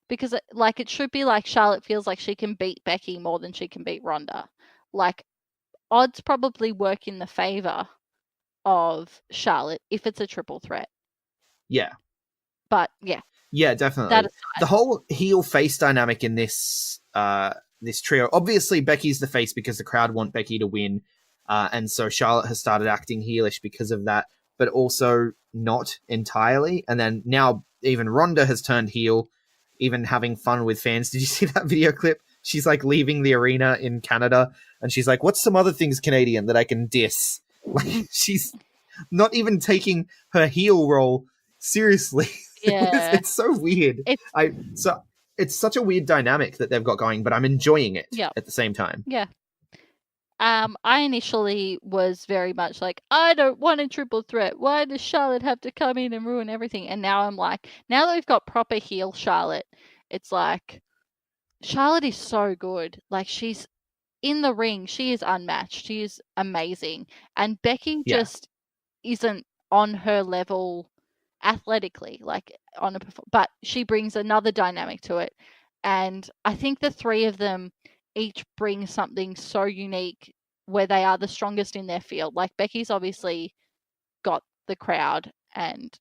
Because it should be like Charlotte feels like she can beat Becky more than she can beat Ronda. Like, odds probably work in the favor of Charlotte if it's a triple threat. Yeah. But yeah. Yeah, definitely. The whole heel face dynamic in this this trio. Obviously, Becky's the face because the crowd want Becky to win. And so Charlotte has started acting heelish because of that, but also not entirely. And then now even Ronda has turned heel, even having fun with fans. Did you see that video clip? She's like leaving the arena in Canada, and she's like, what's some other things Canadian that I can diss? Like, she's not even taking her heel role seriously. Yeah. It's so weird. It's such a weird dynamic that they've got going, but I'm enjoying it at the same time. Yeah. I initially was very much like, I don't want a triple threat. Why does Charlotte have to come in and ruin everything? And now I'm like, now that we've got proper heel Charlotte, it's like, Charlotte is so good. Like, she's in the ring, she is unmatched. She is amazing. And Becky just isn't on her level athletically, like on a but she brings another dynamic to it. And I think the three of them each bring something so unique where they are the strongest in their field. Like Becky's obviously got the crowd, and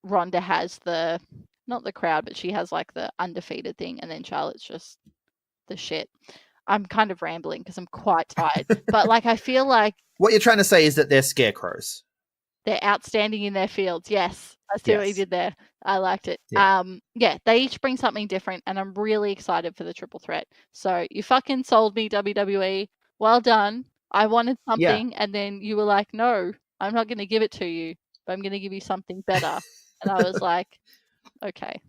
Ronda has the not the crowd, but she has like the undefeated thing, and then Charlotte's just the shit. I'm kind of rambling because I'm quite tired, but like I feel like What you're trying to say is that they're scarecrows. they're outstanding in their fields. Yes, I see what you did there. I liked it. Yeah. Yeah, they each bring something different, and I'm really excited for the triple threat. So you fucking sold me, WWE. Well done. I wanted something, and then you were like, no, I'm not going to give it to you, but I'm going to give you something better. And I was like, okay.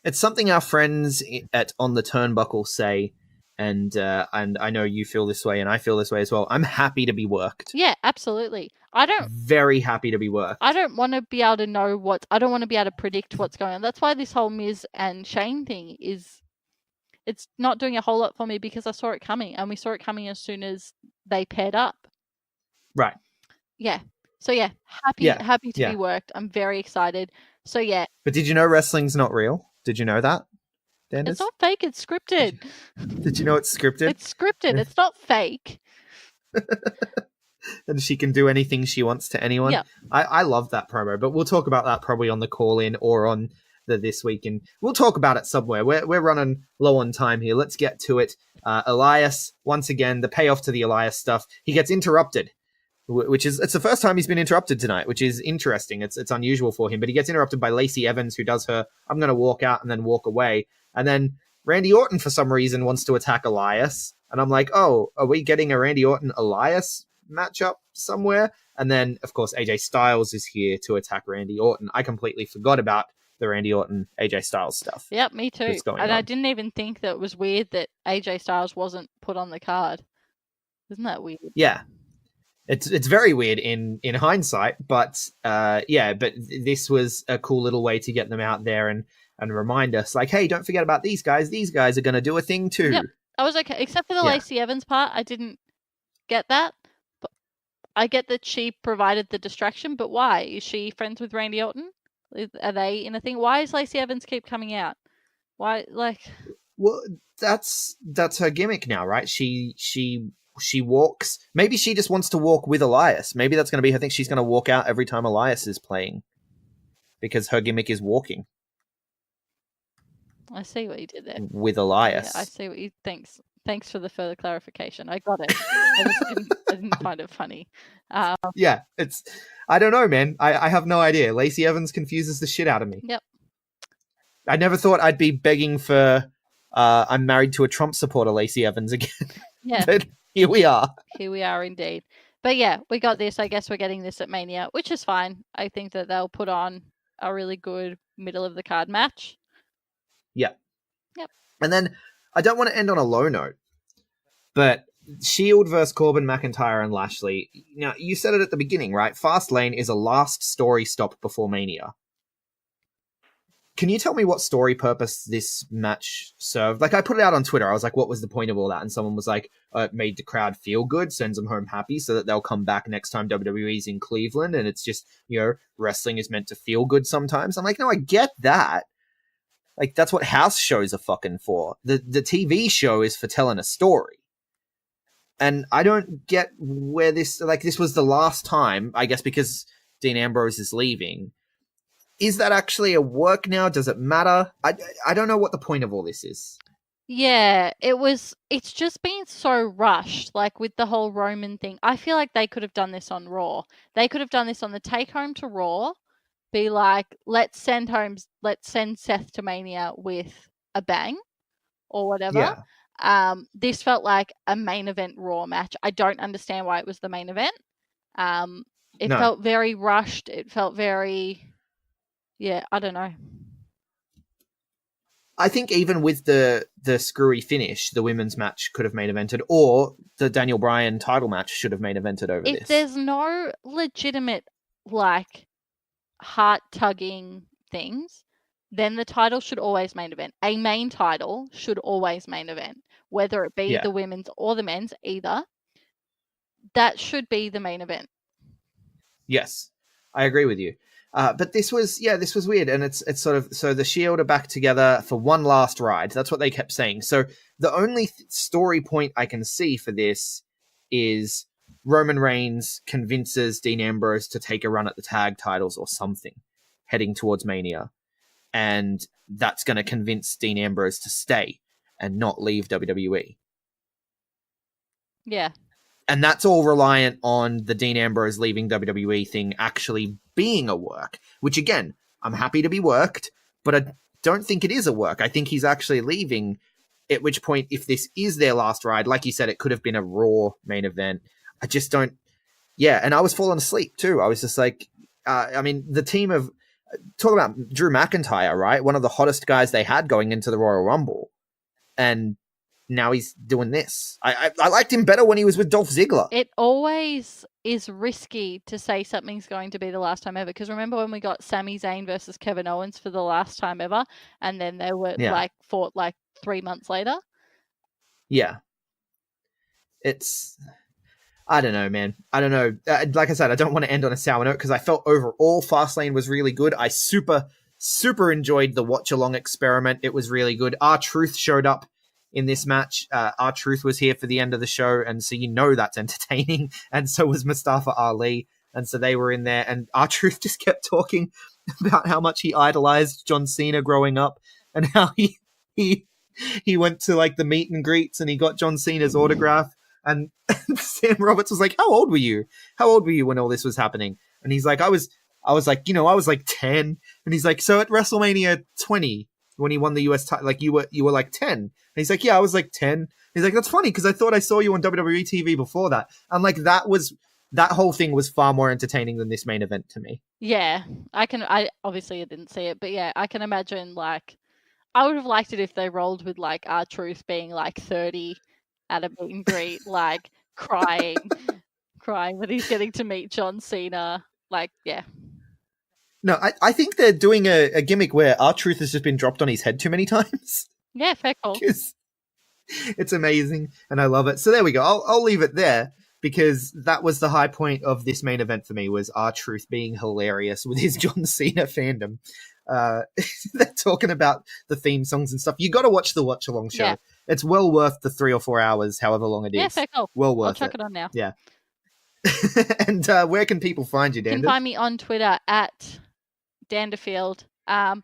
It's something our friends at On the Turnbuckle say, and I know you feel this way, and I feel this way as well. I'm happy to be worked. Yeah, absolutely. Very happy to be worked. I don't want to be able to know I don't want to be able to predict what's going on. That's why this whole Miz and Shane thing it's not doing a whole lot for me because I saw it coming, and we saw it coming as soon as they paired up. Right. Yeah. So yeah, happy to be worked. I'm very excited. So yeah. But did you know wrestling's not real? Did you know that, Danders? It's not fake, it's scripted. Did you know it's scripted? It's scripted. It's not fake. And she can do anything she wants to anyone. Yeah. I love that promo, but we'll talk about that probably on the call-in or on the This Week. And we'll talk about it somewhere. We're running low on time here. Let's get to it. Elias, once again, the payoff to the Elias stuff. He gets interrupted, it's the first time he's been interrupted tonight, which is interesting. It's unusual for him, but he gets interrupted by Lacey Evans, who does her, I'm going to walk out and then walk away. And then Randy Orton, for some reason, wants to attack Elias. And I'm like, oh, are we getting a Randy Orton-Elias matchup somewhere? And then, of course, AJ Styles is here to attack Randy Orton. I completely forgot about the Randy Orton, AJ Styles stuff. Yep, me too. And I didn't even think that it was weird that AJ Styles wasn't put on the card. Isn't that weird? Yeah. It's very weird in hindsight, but but this was a cool little way to get them out there and remind us, like, hey, don't forget about these guys. These guys are going to do a thing too. Yep. I was okay, except for the Lacey Evans part. I didn't get that. But I get that she provided the distraction, but why? Is she friends with Randy Orton? Are they in a thing? Why does Lacey Evans keep coming out? Why, like? Well, that's her gimmick now, right? She walks. Maybe she just wants to walk with Elias. Maybe that's going to be her thing. She's going to walk out every time Elias is playing because her gimmick is walking. I see what you did there. With Elias. Yeah, I see what you... Thanks for the further clarification. I got it. I didn't find it funny. Yeah, it's... I don't know, man. I have no idea. Lacey Evans confuses the shit out of me. Yep. I never thought I'd be begging for I'm married to a Trump supporter, Lacey Evans again. Yeah. But here we are. Here we are indeed. But yeah, we got this. I guess we're getting this at Mania, which is fine. I think that they'll put on a really good middle of the card match. Yeah. Yep. And then I don't want to end on a low note, but Shield versus Corbin, McIntyre, and Lashley. Now, you said it at the beginning, right? Fastlane is a last story stop before Mania. Can you tell me what story purpose this match served? Like, I put it out on Twitter. I was like, what was the point of all that? And someone was like, it made the crowd feel good, sends them home happy so that they'll come back next time WWE's in Cleveland. And it's just, wrestling is meant to feel good sometimes. I'm like, no, I get that. Like, that's what house shows are fucking for. The TV show is for telling a story. And I don't get where this was the last time, I guess because Dean Ambrose is leaving. Is that actually a work now? Does it matter? I don't know what the point of all this is. Yeah, it's just been so rushed, like with the whole Roman thing. I feel like they could have done this on Raw. They could have done this on the take home to Raw. Be like, let's send Seth to Mania with a bang or whatever. Yeah. This felt like a main event Raw match. I don't understand why it was the main event. It felt very rushed. It felt very... Yeah, I don't know. I think even with the screwy finish, the women's match could have main evented, or the Daniel Bryan title match should have main evented over this. If there's no legitimate, like, heart-tugging things, then the title should always main event. A main title should always main event, whether it be the women's or the men's, either. That should be the main event. Yes, I agree with you. But this was weird, and it's sort of, so the Shield are back together for one last ride. That's what they kept saying. So the only story point I can see for this is Roman Reigns convinces Dean Ambrose to take a run at the tag titles or something, heading towards Mania, and that's going to convince Dean Ambrose to stay and not leave WWE. Yeah. And that's all reliant on the Dean Ambrose leaving WWE thing actually being a work, which, again, I'm happy to be worked, but I don't think it is a work. I think he's actually leaving, at which point, if this is their last ride, like you said, it could have been a Raw main event. I just don't... Yeah, and I was falling asleep, too. I was just like... I mean, the team of... Talk about Drew McIntyre, right? One of the hottest guys they had going into the Royal Rumble. And now he's doing this. I liked him better when he was with Dolph Ziggler. It always is risky to say something's going to be the last time ever. Because remember when we got Sami Zayn versus Kevin Owens for the last time ever, and then they were fought 3 months later? Yeah. It's... I don't know, man. I don't know. Like I said, I don't want to end on a sour note because I felt overall Fastlane was really good. I super enjoyed the watch-along experiment. It was really good. R-Truth showed up in this match. R-Truth was here for the end of the show, and so that's entertaining. And so was Mustafa Ali. And so they were in there, and R-Truth just kept talking about how much he idolized John Cena growing up and how he went to the meet and greets and he got John Cena's autograph. And Sam Roberts was like, how old were you? How old were you when all this was happening? And he's like, I was 10. And he's like, so at WrestleMania 20, when he won the US title, you were 10. And he's like, yeah, I was 10. He's like, that's funny because I thought I saw you on WWE TV before that. And that whole thing was far more entertaining than this main event to me. Yeah, I obviously didn't see it, but yeah, I can imagine I would have liked it if they rolled with R-Truth being 30 at a meet and greet, crying when he's getting to meet John Cena. Yeah. No, I think they're doing a gimmick where R-Truth has just been dropped on his head too many times. Yeah, fair call. It's amazing, and I love it. So there we go. I'll leave it there because that was the high point of this main event for me, was R-Truth being hilarious with his John Cena fandom. They're talking about the theme songs and stuff. You got to watch the watch along show. Yeah. It's well worth the 3 or 4 hours, however long it is. Yeah, fair call. Well worth I'll chuck it on now. Yeah. And where can people find you, Danders? You can find me on Twitter at Danderfield. When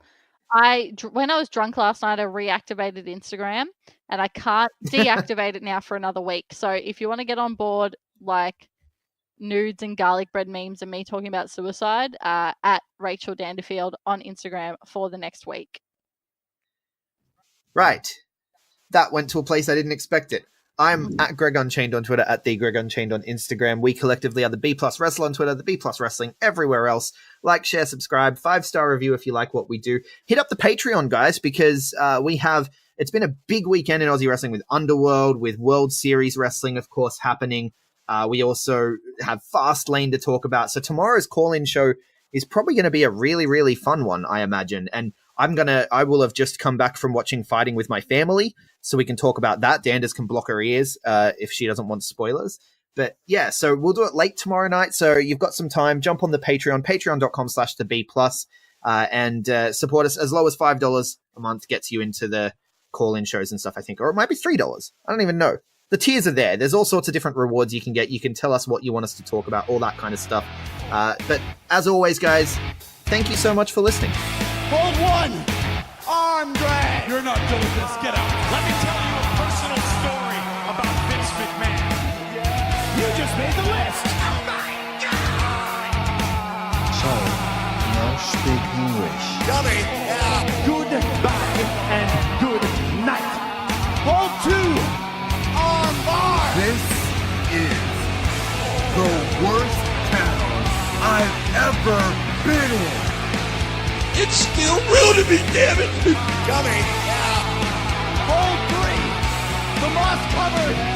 I was drunk last night, I reactivated Instagram, and I can't deactivate it now for another week. So if you want to get on board, nudes and garlic bread memes and me talking about suicide, at Rachel Danderfield on Instagram for the next week. Right. That went to a place I didn't expect it. I'm at Greg Unchained on Twitter, at the Greg Unchained on Instagram. We collectively are the B Plus Wrestler on Twitter, the B Plus Wrestling everywhere else. Like, share, subscribe, 5-star review if you like what we do. Hit up the Patreon, guys, because it's been a big weekend in Aussie wrestling with Underworld, with World Series Wrestling, of course, happening. We also have Fastlane to talk about. So tomorrow's call-in show is probably going to be a really, really fun one, I imagine. And I will have just come back from watching Fighting with my family, so we can talk about that. Danders can block her ears if she doesn't want spoilers. But yeah, so we'll do it late tomorrow night. So you've got some time. Jump on the Patreon, patreon.com/theb+, and support us. As low as $5 a month gets you into the call-in shows and stuff, I think. Or it might be $3. I don't even know. The tiers are there. There's all sorts of different rewards you can get. You can tell us what you want us to talk about, all that kind of stuff. But as always, guys, thank you so much for listening. Hold one! Arm drag! You're not doing this. Get out. Let me tell you a personal story about Vince McMahon. You just made the list! Oh my God! So, now speak English. Dummy! Yeah. Goodbye and good night. Hold two! Arm bar! This is the worst town I've ever been in. It's still real to me, damn it! Dummy! Yeah. moss-covered